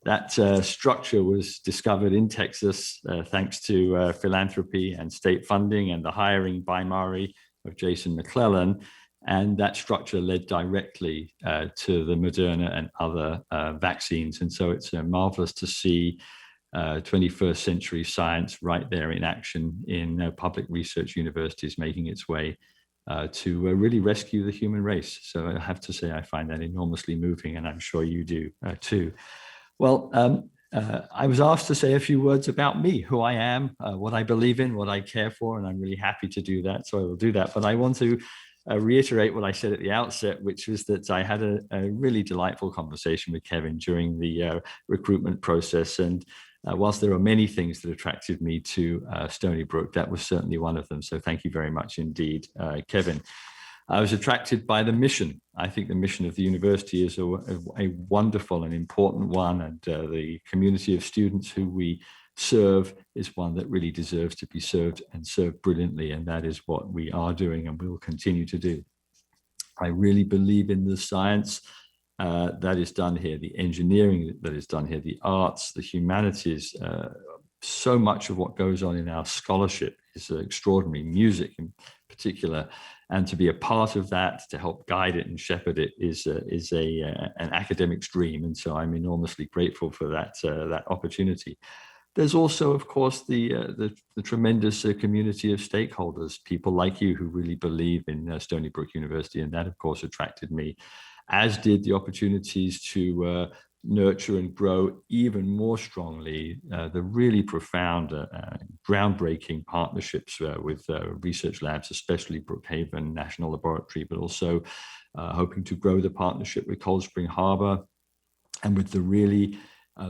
Speaker 7: that structure was discovered in Texas thanks to philanthropy and state funding and the hiring by Mari of Jason McClellan. And that structure led directly to the Moderna and other vaccines. And so it's marvelous to see 21st century science right there in action in public research universities, making its way to really rescue the human race. So I have to say, I find that enormously moving, and I'm sure you do too. Well, I was asked to say a few words about me, who I am, what I believe in, what I care for, and I'm really happy to do that. So I will do that. But I want to reiterate what I said at the outset, which was that I had a really delightful conversation with Kevin during the recruitment process. And whilst there are many things that attracted me to Stony Brook, that was certainly one of them. So thank you very much indeed, Kevin. I was attracted by the mission. I think the mission of the university is a wonderful and important one, and the community of students who we serve is one that really deserves to be served and served brilliantly, and that is what we are doing and will continue to do. I really believe in the science that is done here, the engineering that is done here, the arts, the humanities. So much of what goes on in our scholarship is extraordinary, music in particular, and to be a part of that, to help guide it and shepherd it is an academic dream. And so I'm enormously grateful for that opportunity. There's also, of course, the tremendous community of stakeholders, people like you who really believe in Stony Brook University, and that, of course, attracted me, as did the opportunities to nurture and grow even more strongly the really profound, groundbreaking partnerships with research labs, especially Brookhaven National Laboratory, but also hoping to grow the partnership with Cold Spring Harbor and with the really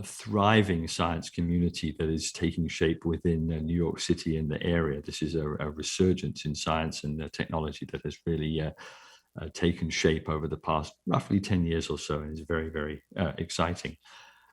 Speaker 7: thriving science community that is taking shape within New York City and the area. This is a resurgence in science and technology that has really taken shape over the past roughly 10 years or so, and is very, very exciting.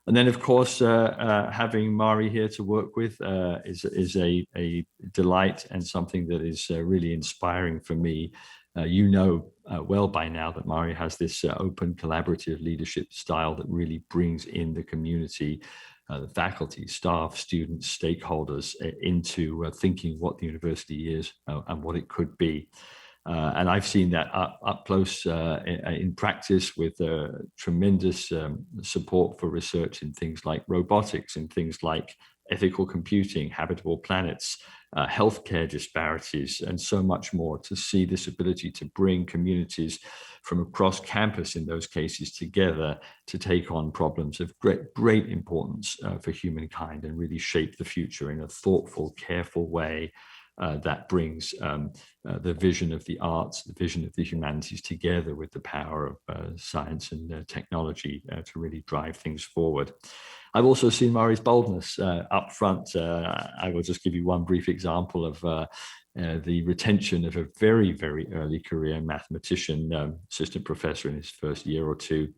Speaker 7: And then, of course, having Mari here to work with is a delight and something that is really inspiring for me. You know well by now that Mari has this open, collaborative leadership style that really brings in the community, the faculty, staff, students, stakeholders into thinking what the university is and what it could be. And I've seen that up close in practice with tremendous support for research in things like robotics, in things like ethical computing, habitable planets, healthcare disparities, and so much more, to see this ability to bring communities from across campus in those cases together to take on problems of great importance for humankind and really shape the future in a thoughtful, careful way. That brings the vision of the arts, the vision of the humanities together with the power of science and technology to really drive things forward. I've also seen Mari's boldness up front. I will just give you one brief example of the retention of a very, very early career mathematician, assistant professor in his first year or two,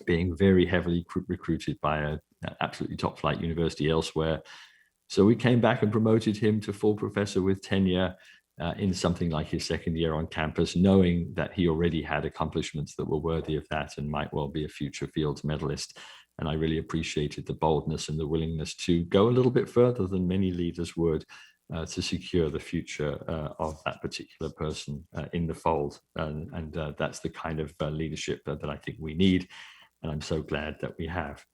Speaker 7: being very heavily recruited by an absolutely top flight university elsewhere. So we came back and promoted him to full professor with tenure in something like his second year on campus, knowing that he already had accomplishments that were worthy of that and might well be a future Fields medalist. And I really appreciated the boldness and the willingness to go a little bit further than many leaders would to secure the future of that particular person in the fold. And that's the kind of leadership that I think we need. And I'm so glad that we have.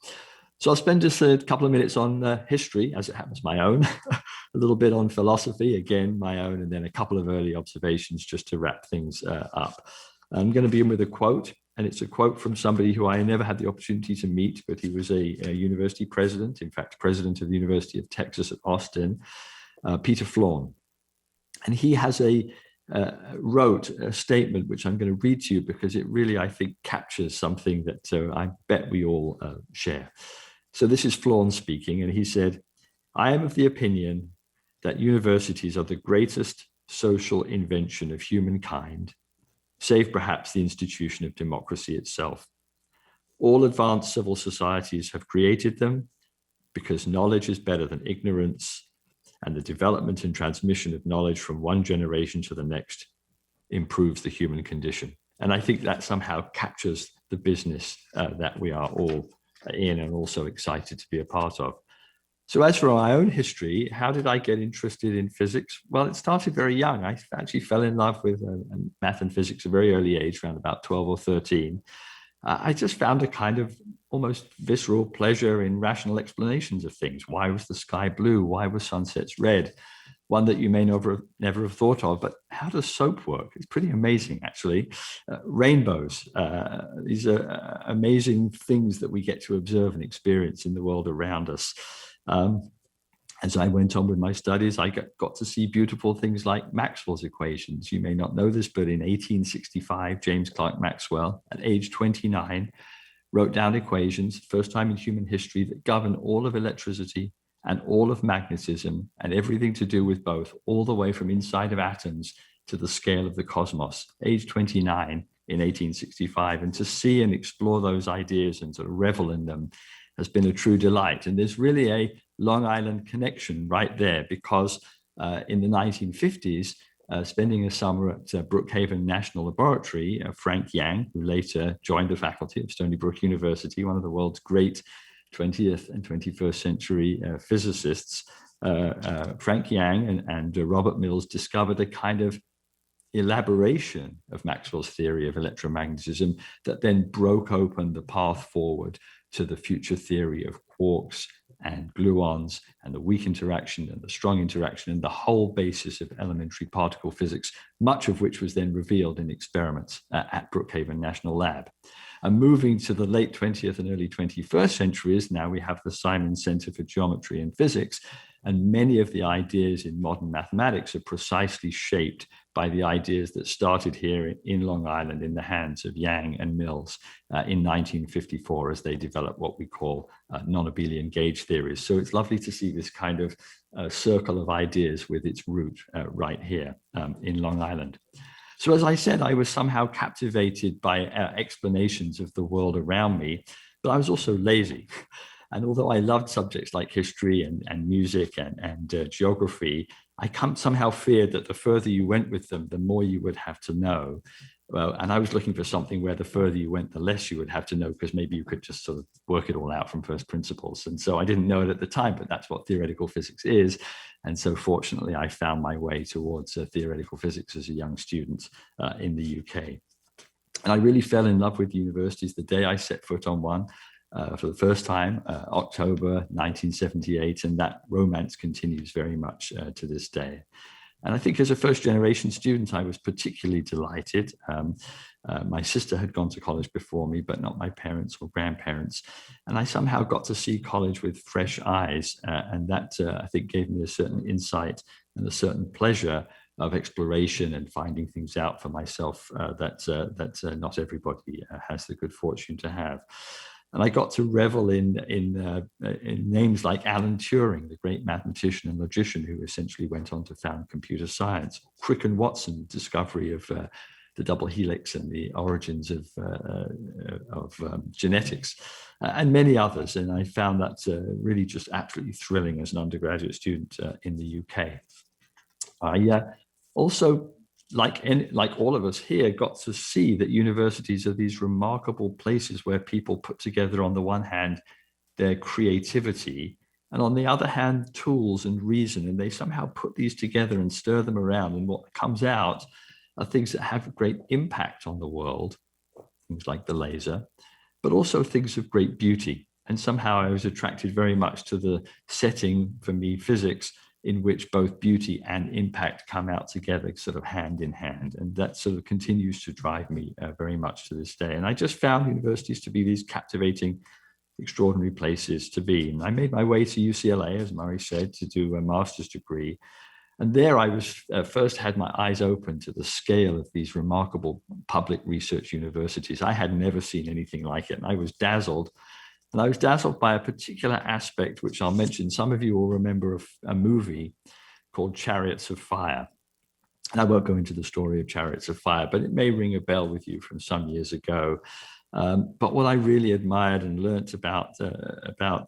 Speaker 7: So I'll spend just a couple of minutes on history, as it happens, my own, a little bit on philosophy, again, my own, and then a couple of early observations just to wrap things up. I'm going to begin with a quote, and it's a quote from somebody who I never had the opportunity to meet, but he was a university president, in fact, president of the University of Texas at Austin, Peter Flawn. And he has wrote a statement, which I'm going to read to you because it really, I think, captures something that I bet we all share. So this is Flawn speaking, and he said, "I am of the opinion that universities are the greatest social invention of humankind, save perhaps the institution of democracy itself. All advanced civil societies have created them because knowledge is better than ignorance, and the development and transmission of knowledge from one generation to the next improves the human condition." And I think that somehow captures the business that we are all in and also excited to be a part of. So as for my own history, how did I get interested in physics? Well, it started very young. I actually fell in love with math and physics at a very early age, around about 12 or 13. I just found a kind of almost visceral pleasure in rational explanations of things. Why was the sky blue? Why were sunsets red? One that you may never have thought of, but how does soap work? It's pretty amazing, actually. Rainbows, these are amazing things that we get to observe and experience in the world around us. As I went on with my studies, I got to see beautiful things like Maxwell's equations. You may not know this, but in 1865, James Clerk Maxwell, at age 29, wrote down equations, first time in human history, that govern all of electricity and all of magnetism and everything to do with both, all the way from inside of atoms to the scale of the cosmos, age 29 in 1865. And to see and explore those ideas and sort of revel in them has been a true delight. And there's really a Long Island connection right there, because in the 1950s, spending a summer at Brookhaven National Laboratory, Frank Yang, who later joined the faculty of Stony Brook University, one of the world's great 20th and 21st century physicists, Frank Yang and Robert Mills discovered a kind of elaboration of Maxwell's theory of electromagnetism that then broke open the path forward to the future theory of quarks and gluons and the weak interaction and the strong interaction and the whole basis of elementary particle physics, much of which was then revealed in experiments at Brookhaven National Lab. And moving to the late 20th and early 21st centuries, now we have the Simon Center for Geometry and Physics, and many of the ideas in modern mathematics are precisely shaped by the ideas that started here in Long Island in the hands of Yang and Mills in 1954 as they developed what we call non-abelian gauge theories. So it's lovely to see this kind of circle of ideas with its root right here in Long Island. So as I said, I was somehow captivated by explanations of the world around me, but I was also lazy. And although I loved subjects like history and music and geography, I somehow feared that the further you went with them, the more you would have to know. Well, and I was looking for something where the further you went, the less you would have to know, because maybe you could just sort of work it all out from first principles. And so I didn't know it at the time, but that's what theoretical physics is. And so fortunately, I found my way towards theoretical physics as a young student in the UK. And I really fell in love with universities the day I set foot on one. For the first time, October 1978, and that romance continues very much to this day. And I think as a first generation student, I was particularly delighted. My sister had gone to college before me, but not my parents or grandparents. And I somehow got to see college with fresh eyes. And that, I think, gave me a certain insight and a certain pleasure of exploration and finding things out for myself that not everybody has the good fortune to have. And I got to revel in names like Alan Turing, the great mathematician and logician who essentially went on to found computer science. Crick and Watson, discovery of the double helix and the origins of genetics, and many others. And I found that really just absolutely thrilling as an undergraduate student in the UK. I also, like all of us here, got to see that universities are these remarkable places where people put together, on the one hand, their creativity, and on the other hand, tools and reason. And they somehow put these together and stir them around. And what comes out are things that have a great impact on the world, things like the laser, but also things of great beauty. And somehow I was attracted very much to the setting, for me, physics, in which both beauty and impact come out together, sort of hand in hand. And that sort of continues to drive me very much to this day. And I just found universities to be these captivating, extraordinary places to be. And I made my way to UCLA, as Murray said, to do a master's degree. And there I was first had my eyes open to the scale of these remarkable public research universities. I had never seen anything like it. And I was dazzled. And I was dazzled by a particular aspect, which I'll mention. Some of you will remember a movie called Chariots of Fire. And I won't go into the story of Chariots of Fire, but it may ring a bell with you from some years ago. But what I really admired and learnt about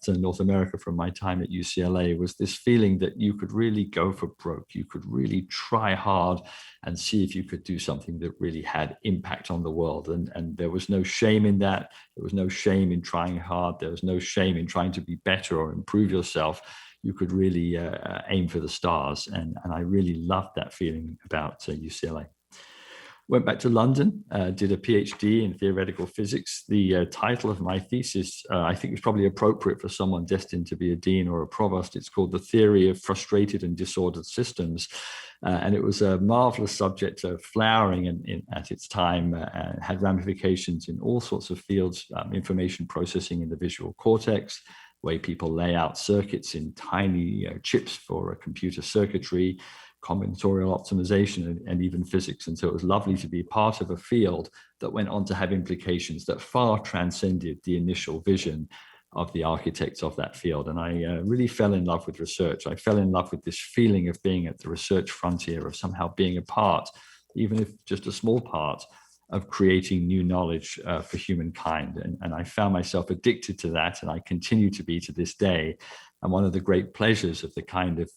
Speaker 7: North America from my time at UCLA was this feeling that you could really go for broke. You could really try hard and see if you could do something that really had impact on the world. And there was no shame in that. There was no shame in trying hard. There was no shame in trying to be better or improve yourself. You could really aim for the stars. And I really loved that feeling about UCLA. Went back to London, did a PhD in theoretical physics. The title of my thesis, I think, was probably appropriate for someone destined to be a dean or a provost. It's called The Theory of Frustrated and Disordered Systems. And it was a marvelous subject of flowering at its time, had ramifications in all sorts of fields, information processing in the visual cortex, way people lay out circuits in tiny chips for a computer circuitry, combinatorial optimization, and even physics. And so it was lovely to be part of a field that went on to have implications that far transcended the initial vision of the architects of that field. And I really fell in love with research. I fell in love with this feeling of being at the research frontier, of somehow being a part, even if just a small part, of creating new knowledge for humankind. And I found myself addicted to that, and I continue to be to this day. And one of the great pleasures of the kind of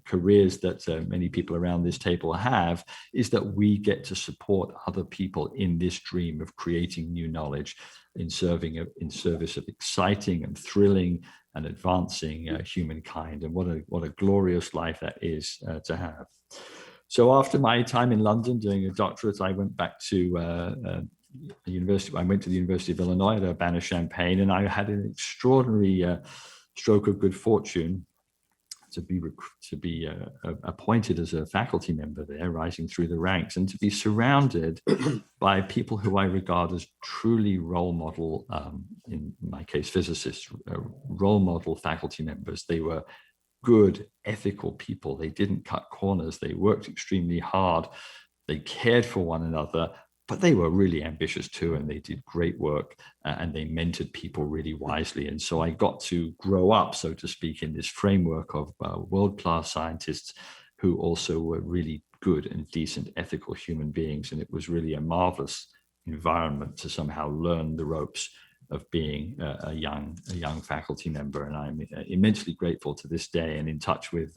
Speaker 7: careers that many people around this table have is that we get to support other people in this dream of creating new knowledge in service of exciting and thrilling and advancing humankind. And what a glorious life that is to have. So after my time in London doing a doctorate, I went back to university. I went to the University of Illinois at Urbana-Champaign, and I had an extraordinary stroke of good fortune to be appointed as a faculty member there, rising through the ranks, and to be surrounded by people who I regard as truly role model, in my case, physicists, role model faculty members. They were good, ethical people. They didn't cut corners. They worked extremely hard. They cared for one another, but they were really ambitious too, and they did great work, and they mentored people really wisely. And so I got to grow up, so to speak, in this framework of world-class scientists who also were really good and decent, ethical human beings. And it was really a marvelous environment to somehow learn the ropes of being a young faculty member. And I'm immensely grateful to this day, and in touch with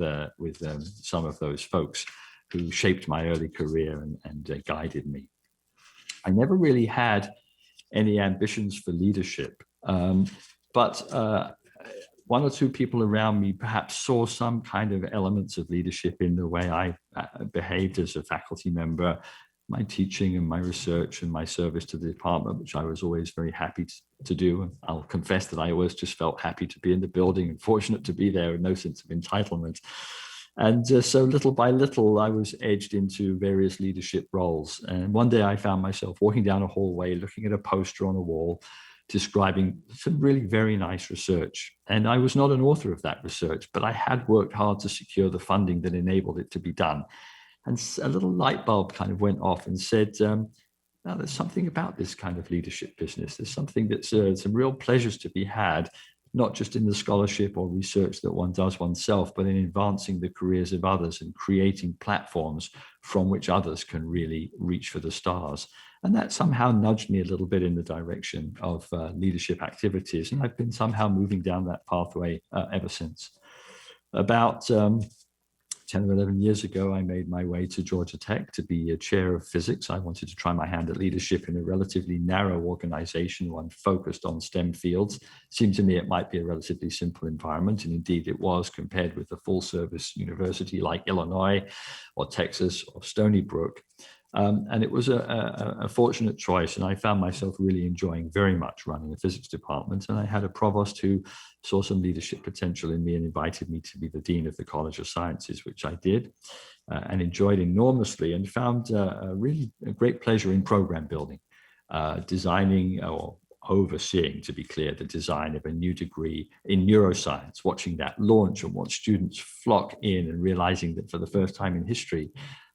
Speaker 7: some of those folks who shaped my early career and guided me. I never really had any ambitions for leadership, but one or two people around me perhaps saw some kind of elements of leadership in the way I behaved as a faculty member, my teaching and my research and my service to the department, which I was always very happy to do. And I'll confess that I always just felt happy to be in the building and fortunate to be there, with no sense of entitlement. And so little by little, I was edged into various leadership roles. And one day I found myself walking down a hallway, looking at a poster on a wall, describing some really very nice research. And I was not an author of that research, but I had worked hard to secure the funding that enabled it to be done. And a little light bulb kind of went off and said, now there's something about this kind of leadership business. There's something that's some real pleasures to be had, not just in the scholarship or research that one does oneself, but in advancing the careers of others and creating platforms from which others can really reach for the stars. And that somehow nudged me a little bit in the direction of leadership activities. And I've been somehow moving down that pathway ever since. About 10 or 11 years ago, I made my way to Georgia Tech to be a chair of physics. I wanted to try my hand at leadership in a relatively narrow organization, one focused on STEM fields. It seemed to me it might be a relatively simple environment, and indeed it was, compared with a full service university like Illinois or Texas or Stony Brook. And it was a fortunate choice, and I found myself really enjoying very much running a physics department. And I had a provost who saw some leadership potential in me and invited me to be the dean of the College of Sciences, which I did and enjoyed enormously, and found a great pleasure in program building, designing or overseeing, to be clear, the design of a new degree in neuroscience, watching that launch and watch students flock in and realizing that for the first time in history,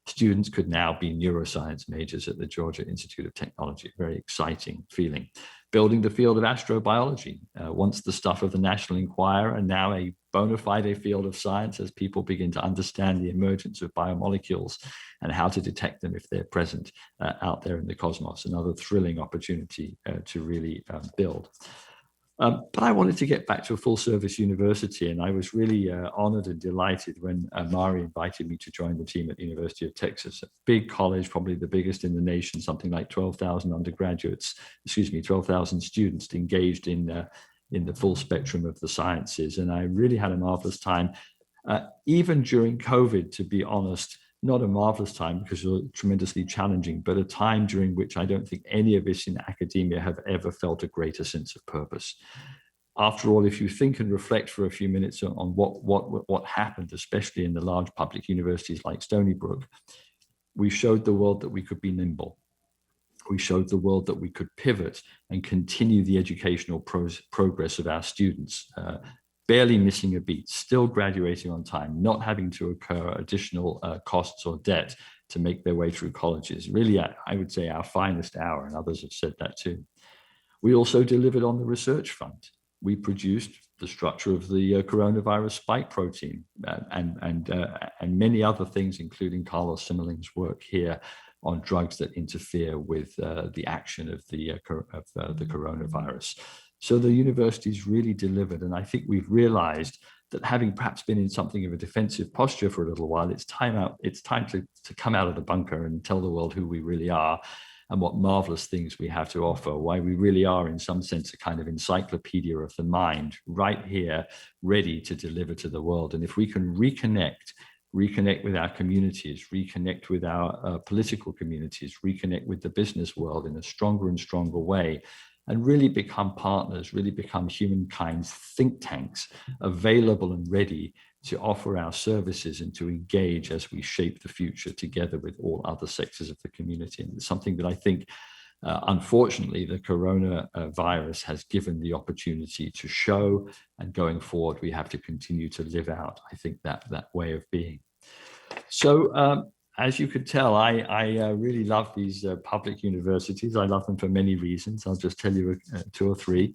Speaker 7: students could now be neuroscience majors at the Georgia Institute of Technology. Very exciting feeling. Building the field of astrobiology, once the stuff of the National Enquirer, and now a bona fide field of science as people begin to understand the emergence of biomolecules and how to detect them if they're present out there in the cosmos. Another thrilling opportunity to really build. But I wanted to get back to a full service university, and I was really honored and delighted when Mari invited me to join the team at the University of Texas, a big college, probably the biggest in the nation, something like 12,000 students engaged in the full spectrum of the sciences. And I really had a marvelous time. Even during COVID, to be honest, not a marvelous time because it's tremendously challenging, but a time during which I don't think any of us in academia have ever felt a greater sense of purpose. After all, if you think and reflect for a few minutes on what happened, especially in the large public universities like Stony Brook, we showed the world that we could be nimble. We showed the world that we could pivot and continue the educational progress of our students, barely missing a beat, still graduating on time, not having to incur additional costs or debt to make their way through colleges. Really, I would say our finest hour, and others have said that too. We also delivered on the research front. We produced the structure of the coronavirus spike protein and many other things, including Carlos Simmeling's work here on drugs that interfere with the action of the coronavirus. So the universities really delivered, and I think we've realized that having perhaps been in something of a defensive posture for a little while, it's time to come out of the bunker and tell the world who we really are and what marvelous things we have to offer, why we really are in some sense a kind of encyclopedia of the mind right here, ready to deliver to the world. And if we can reconnect with our communities, reconnect with our political communities, reconnect with the business world in a stronger and stronger way, and really become partners, really become humankind's think tanks, available and ready to offer our services and to engage as we shape the future together with all other sectors of the community. And it's something that I think, unfortunately, the coronavirus has given the opportunity to show, and going forward, we have to continue to live out, I think, that way of being. So, as you could tell, I really love these public universities. I love them for many reasons. I'll just tell you two or three.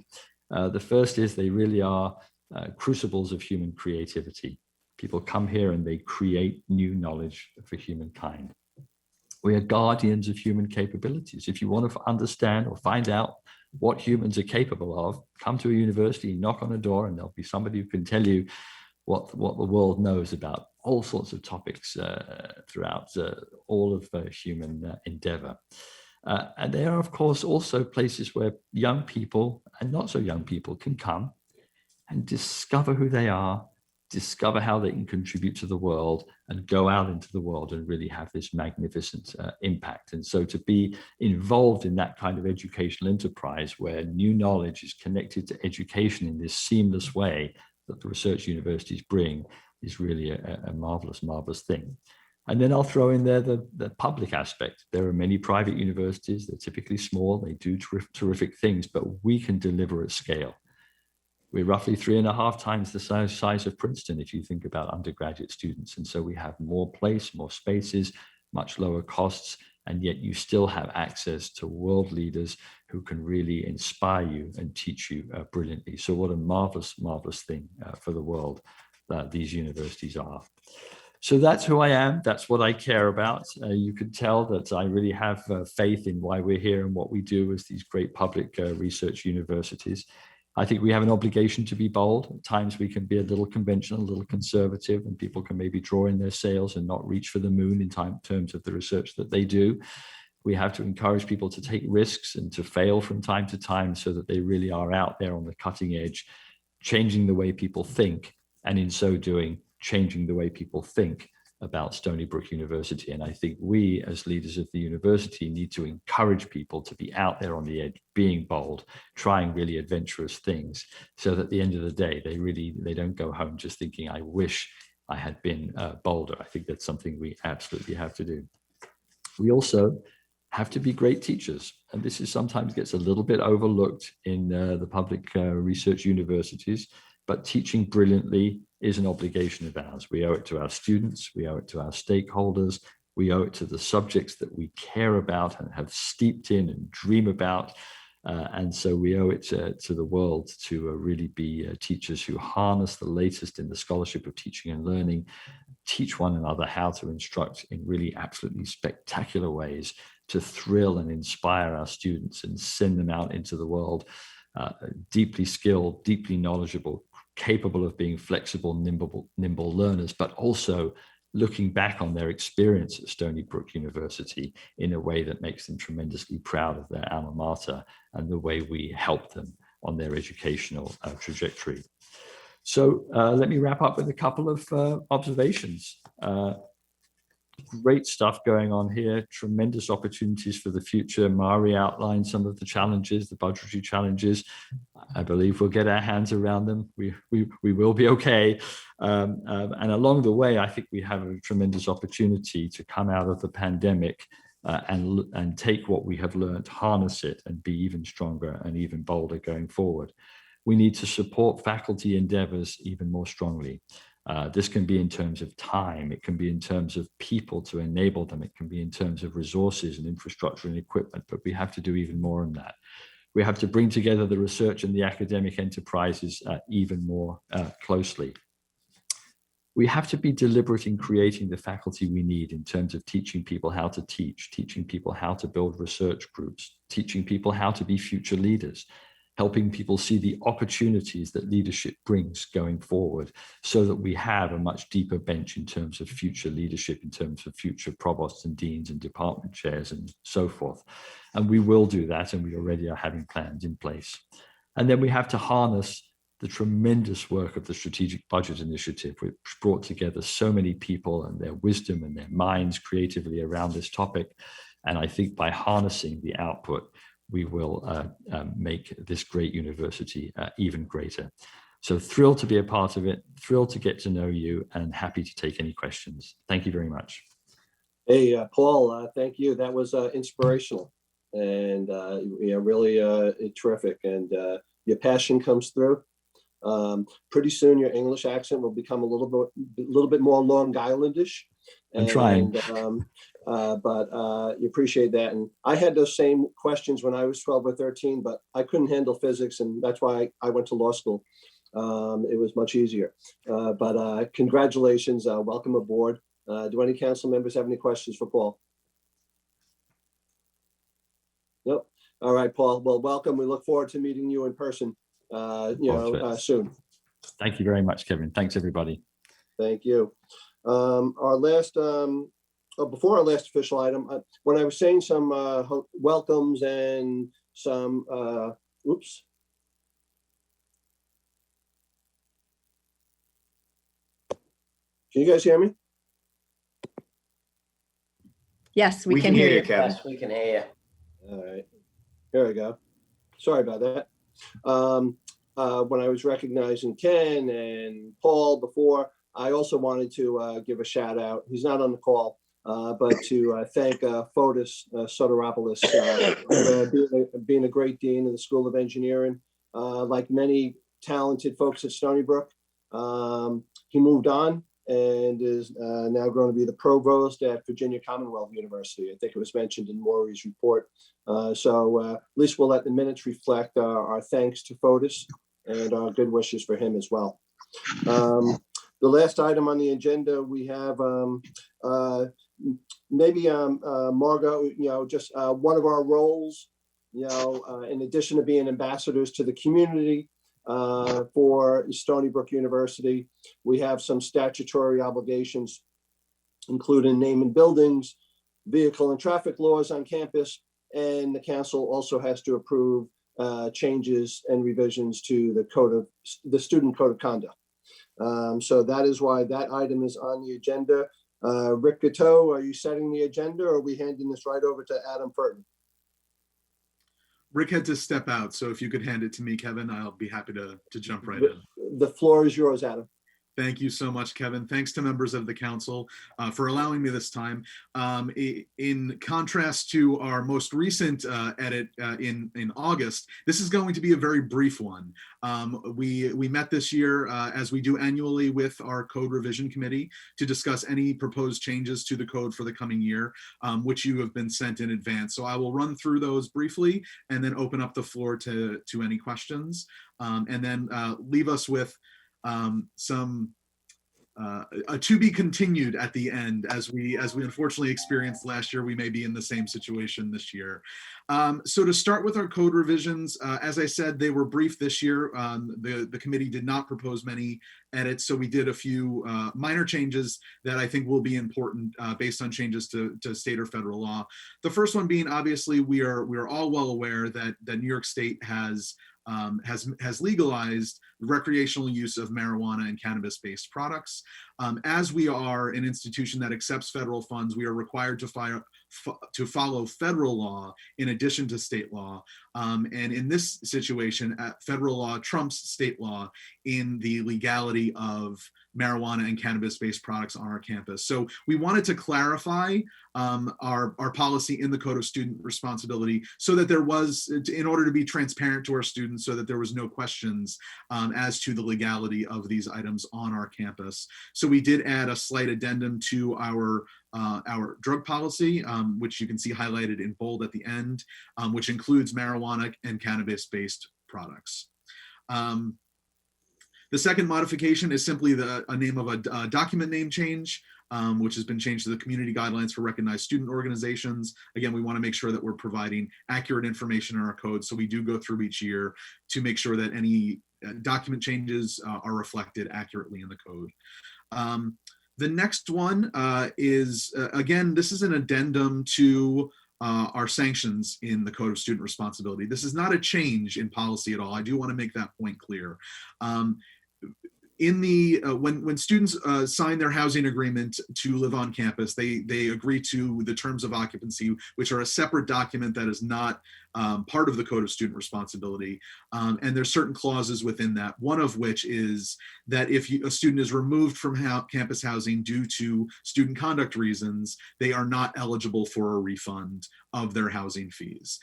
Speaker 7: The first is they really are crucibles of human creativity. People come here and they create new knowledge for humankind. We are guardians of human capabilities. If you want to understand or find out what humans are capable of, come to a university, knock on a door, and there'll be somebody who can tell you what the world knows about all sorts of topics throughout all of human endeavor. And there are, of course, also places where young people and not so young people can come and discover who they are, discover how they can contribute to the world, and go out into the world and really have this magnificent impact. And so to be involved in that kind of educational enterprise where new knowledge is connected to education in this seamless way that the research universities bring is really a marvelous, marvelous thing. And then I'll throw in there the public aspect. There are many private universities, they're typically small, they do terrific things, but we can deliver at scale. We're roughly 3.5 times the size of Princeton if you think about undergraduate students. And so we have more place, more spaces, much lower costs, and yet you still have access to world leaders who can really inspire you and teach you brilliantly. So what a marvelous, marvelous thing for the world that these universities are. So that's who I am. That's what I care about. You can tell that I really have faith in why we're here and what we do as these great public research universities. I think we have an obligation to be bold. At times we can be a little conventional, a little conservative, and people can maybe draw in their sails and not reach for the moon in terms of the research that they do. We have to encourage people to take risks and to fail from time to time so that they really are out there on the cutting edge, changing the way people think, and in so doing, changing the way people think about Stony Brook University. And I think we, as leaders of the university, need to encourage people to be out there on the edge, being bold, trying really adventurous things, so that at the end of the day, they don't go home just thinking, I wish I had been bolder. I think that's something we absolutely have to do. We also have to be great teachers. And this is sometimes gets a little bit overlooked in the public research universities, but teaching brilliantly is an obligation of ours. We owe it to our students, we owe it to our stakeholders, we owe it to the subjects that we care about and have steeped in and dream about. And so we owe it to the world to really be teachers who harness the latest in the scholarship of teaching and learning, teach one another how to instruct in really absolutely spectacular ways to thrill and inspire our students and send them out into the world deeply skilled, deeply knowledgeable, capable of being flexible, nimble learners, but also looking back on their experience at Stony Brook University in a way that makes them tremendously proud of their alma mater and the way we help them on their educational trajectory. So let me wrap up with a couple of observations. great stuff going on here, tremendous opportunities for the future. Mari outlined some of the challenges, the budgetary challenges. I believe we'll get our hands around them. We will be okay. And along the way, I think we have a tremendous opportunity to come out of the pandemic and take what we have learned, harness it, and be even stronger and even bolder going forward. We need to support faculty endeavors even more strongly. This can be in terms of time, it can be in terms of people to enable them, it can be in terms of resources and infrastructure and equipment, but we have to do even more on that. We have to bring together the research and the academic enterprises even more closely. We have to be deliberate in creating the faculty we need in terms of teaching people how to teach, teaching people how to build research groups, teaching people how to be future leaders, helping people see the opportunities that leadership brings going forward so that we have a much deeper bench in terms of future leadership, in terms of future provosts and deans and department chairs and so forth. And we will do that, and we already are having plans in place. And then we have to harness the tremendous work of the Strategic Budget Initiative, which brought together so many people and their wisdom and their minds creatively around this topic. And I think by harnessing the output, we will make this great university even greater. So thrilled to be a part of it, thrilled to get to know you, and happy to take any questions. Thank you very much.
Speaker 1: Hey, Paul, thank you. That was inspirational and really terrific. And your passion comes through. Pretty soon your English accent will become a little bit more Long Islandish.
Speaker 7: I'm trying.
Speaker 1: But you appreciate that. And I had those same questions when I was 12 or 13, but I couldn't handle physics, and that's why I went to law school. It was much easier. But congratulations, welcome aboard. Do any council members have any questions for Paul? Nope. All right, Paul. Well, welcome. We look forward to meeting you in person, soon.
Speaker 7: Thank you very much, Kevin. Thanks, everybody.
Speaker 1: Thank you. Before our last official item, when I was saying some welcomes and some, oops. Can you guys hear me?
Speaker 4: Yes, we can hear you.
Speaker 11: Kevin.
Speaker 10: Yes, we can hear you.
Speaker 1: All right, here we go. Sorry about that. When I was recognizing Ken and Paul before, I also wanted to give a shout out. He's not on the call, but to thank Fotis Soteropoulos for being a great dean of the School of Engineering. Like many talented folks at Stony Brook, he moved on and is now going to be the provost at Virginia Commonwealth University. I think it was mentioned in Maury's report. So at least we'll let the minutes reflect our thanks to Fotis and our good wishes for him as well. The last item on the agenda, we have Margot, just one of our roles, in addition to being ambassadors to the community for Stony Brook University, we have some statutory obligations, including naming buildings, vehicle and traffic laws on campus, and the council also has to approve changes and revisions to the student code of conduct. So that is why that item is on the agenda. Rick Gateau, are you setting the agenda, or are we handing this right over to Adam Furton?
Speaker 12: Rick had to step out, so if you could hand it to me, Kevin, I'll be happy to jump right in.
Speaker 1: The floor is yours, Adam.
Speaker 12: Thank you so much, Kevin. Thanks to members of the council for allowing me this time. In contrast to our most recent edit in August, this is going to be a very brief one. We met this year, as we do annually, with our code revision committee to discuss any proposed changes to the code for the coming year, which you have been sent in advance. So I will run through those briefly and then open up the floor to any questions, and then leave us with some a to be continued at the end. As we unfortunately experienced last year, we may be in the same situation this year. So to start with our code revisions, as I said, they were brief this year. The committee did not propose many edits, so we did a few minor changes that I think will be important based on changes to state or federal law. The first one being, obviously, we are all well aware that New York State has legalized recreational use of marijuana and cannabis-based products. As we are an institution that accepts federal funds, we are required to follow federal law in addition to state law. And in this situation, federal law trumps state law in the legality of marijuana and cannabis-based products on our campus. So we wanted to clarify our policy in the Code of Student Responsibility so that there was, in order to be transparent to our students, so that there was no questions as to the legality of these items on our campus. So we did add a slight addendum to our drug policy, which you can see highlighted in bold at the end, which includes marijuana and cannabis-based products. The second modification is simply a name of a document name change, which has been changed to the Community Guidelines for Recognized Student Organizations. Again, we want to make sure that we're providing accurate information in our code, so we do go through each year to make sure that any document changes are reflected accurately in the code. The next one is, again, this is an addendum to our sanctions in the Code of Student Responsibility. This is not a change in policy at all. I do want to make that point clear. In the when students sign their housing agreement to live on campus, they agree to the terms of occupancy, which are a separate document that is not part of the Code of Student Responsibility. And there's certain clauses within that, one of which is that if a student is removed from campus housing due to student conduct reasons, they are not eligible for a refund of their housing fees.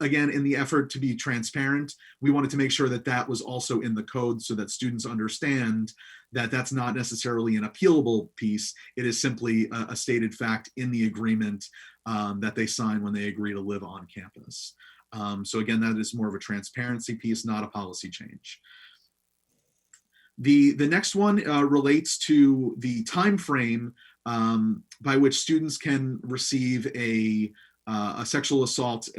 Speaker 12: Again, in the effort to be transparent, we wanted to make sure that that was also in the code so that students understand that that's not necessarily an appealable piece. It is simply a stated fact in the agreement that they sign when they agree to live on campus. So again, that is more of a transparency piece, not a policy change. The next one relates to the time frame by which students can receive a sexual assault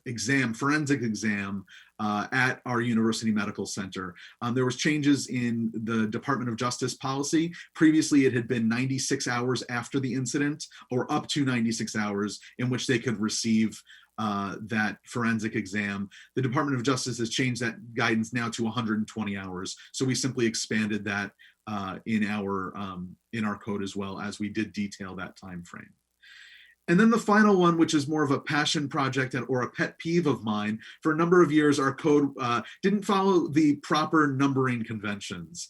Speaker 12: exam, forensic exam at our University Medical Center. There was changes in the Department of Justice policy. Previously, it had been 96 hours after the incident, or up to 96 hours in which they could receive that forensic exam. The Department of Justice has changed that guidance now to 120 hours. So we simply expanded that in our code as well, as we did detail that time frame. And then the final one, which is more of a passion project or a pet peeve of mine, for a number of years, our code didn't follow the proper numbering conventions,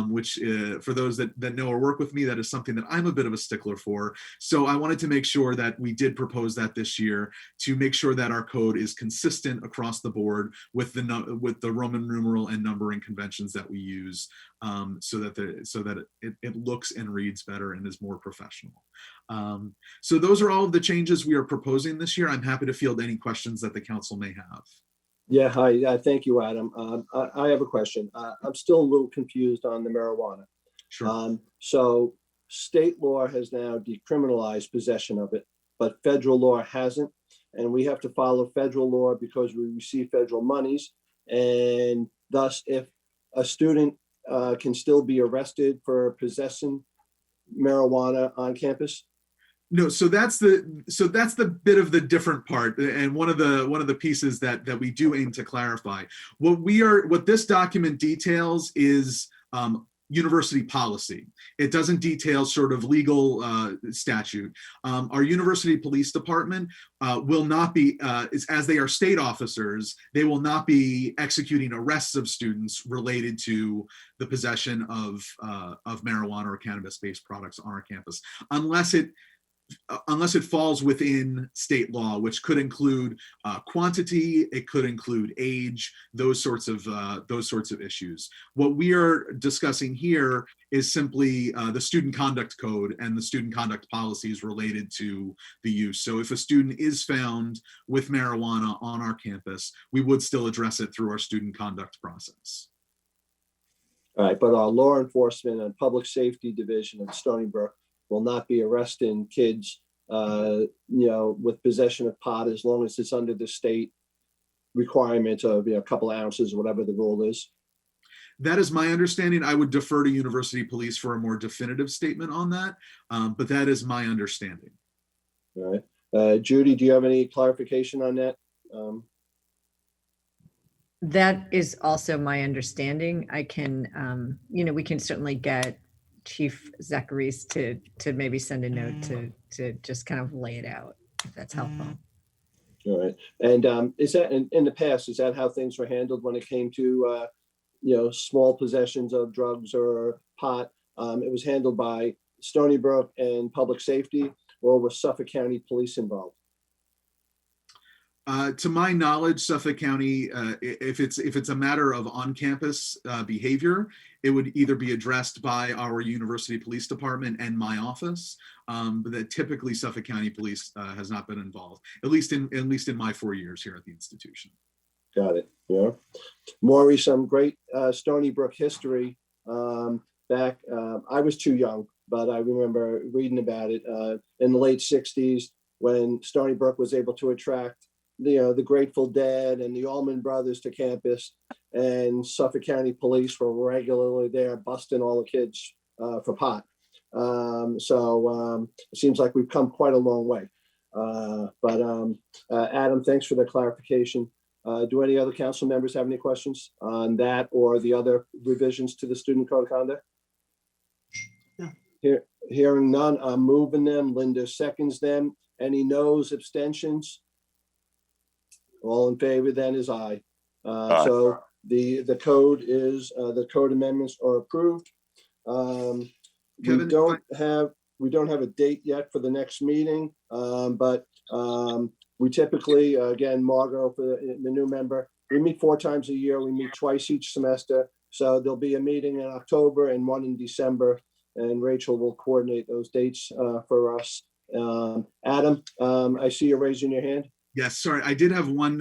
Speaker 12: which for those that know or work with me, that is something that I'm a bit of a stickler for. So I wanted to make sure that we did propose that this year to make sure that our code is consistent across the board with the Roman numeral and numbering conventions that we use, so that it looks and reads better and is more professional. So those are all of the changes we are proposing this year. I'm happy to field any questions that the council may have.
Speaker 1: Yeah, hi. Thank you, Adam. I have a question. I'm still a little confused on the marijuana.
Speaker 12: Sure.
Speaker 1: So state law has now decriminalized possession of it, but federal law hasn't. And we have to follow federal law because we receive federal monies. And thus, if a student can still be arrested for possessing marijuana on campus?
Speaker 12: No, so that's the bit of the different part, and one of the pieces that we do aim to clarify. What this document details is university policy. It doesn't detail sort of legal statute. Our university police department will not be, as they are state officers, they will not be executing arrests of students related to the possession of marijuana or cannabis-based products on our campus, unless it falls within state law, which could include quantity, it could include age, those sorts of issues. What we are discussing here is simply the student conduct code and the student conduct policies related to the use. So if a student is found with marijuana on our campus, we would still address it through our student conduct process.
Speaker 1: All right, but our law enforcement and public safety division at Stony Brook will not be arresting kids, with possession of pot, as long as it's under the state requirement of a couple of ounces or whatever the rule is.
Speaker 12: That is my understanding. I would defer to university police for a more definitive statement on that, but that is my understanding.
Speaker 1: All right, Judy, do you have any clarification on that?
Speaker 4: That is also my understanding. I can, we can certainly get Chief Zachary's to maybe send a note to just kind of lay it out, if that's helpful.
Speaker 1: All right. And is that in the past, is that how things were handled when it came to, small possessions of drugs or pot? It was handled by Stony Brook and Public Safety, or was Suffolk County Police involved?
Speaker 12: To my knowledge, Suffolk County, if it's a matter of on-campus behavior, it would either be addressed by our university police department and my office, but that typically Suffolk County Police has not been involved, at least in my 4 years here at the institution.
Speaker 1: Got it. Yeah. Maury, some great Stony Brook history. Back, I was too young, but I remember reading about it in the late 60s when Stony Brook was able to attract the Grateful Dead and the Allman Brothers to campus, and Suffolk County Police were regularly there busting all the kids for pot. So it seems like we've come quite a long way. Adam, thanks for the clarification. Do any other council members have any questions on that or the other revisions to the student code of conduct?
Speaker 2: No.
Speaker 1: Hearing none, I'm moving them. Linda seconds them. Any noes, abstentions? All in favor then is aye. So the code amendments are approved.
Speaker 12: Kevin,
Speaker 1: We don't have a date yet for the next meeting, but we typically, again, Margot, for the new member, we meet 4 times a year. We meet twice each semester. So there'll be a meeting in October and one in December, and Rachel will coordinate those dates for us. Adam, I see you raising your hand.
Speaker 12: Yes, sorry, I did have one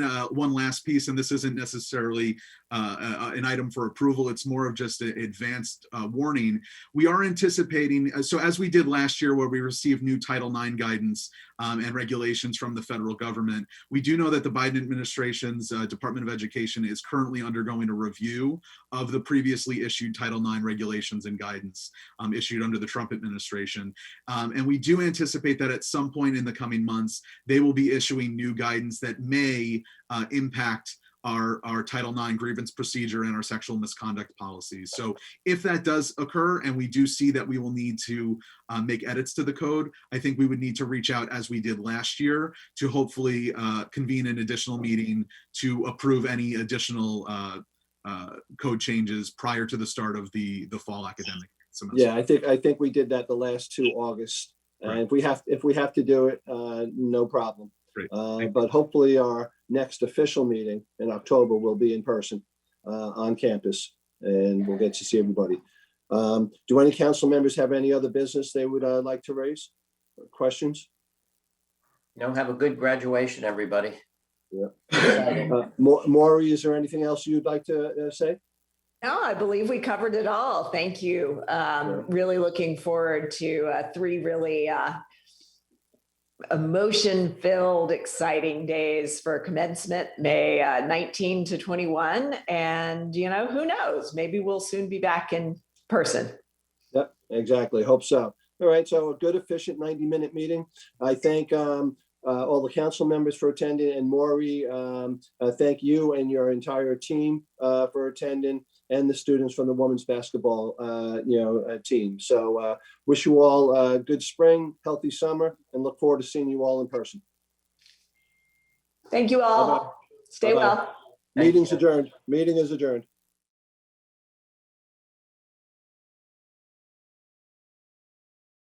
Speaker 12: last piece, and this isn't necessarily an item for approval. It's more of just an advanced warning. We are anticipating, so as we did last year where we received new Title IX guidance and regulations from the federal government, we do know that the Biden administration's Department of Education is currently undergoing a review of the previously issued Title IX regulations and guidance issued under the Trump administration. And we do anticipate that at some point in the coming months, they will be issuing new guidance that may impact our Title IX grievance procedure and our sexual misconduct policies. So if that does occur and we do see that we will need to make edits to the code, I think we would need to reach out as we did last year to hopefully convene an additional meeting to approve any additional code changes prior to the start of the fall academic semester.
Speaker 1: Yeah, I think we did that the last 2 August. And
Speaker 12: Right.
Speaker 1: if we have to do it, no problem.
Speaker 12: Great.
Speaker 1: But hopefully our next official meeting in October will be in person on campus, and we'll get to see everybody. Do any council members have any other business they would like to raise? Questions?
Speaker 10: Have a good graduation, everybody.
Speaker 1: Yeah. Maury, is there anything else you'd like to say?
Speaker 9: No, I believe we covered it all. Thank you. Really looking forward to 3 really emotion-filled, exciting days for commencement, May 19 to 21. And, who knows? Maybe we'll soon be back in person.
Speaker 1: Yep, exactly. Hope so. All right, so a good, efficient 90-minute meeting. I thank all the council members for attending, and Maury, thank you and your entire team for attending, and the students from the women's basketball team. So wish you all a good spring, healthy summer, and look forward to seeing you all in person.
Speaker 9: Thank you all.
Speaker 1: Bye-bye.
Speaker 9: Stay
Speaker 1: Bye-bye.
Speaker 9: well.
Speaker 1: Meeting's adjourned. Meeting is adjourned.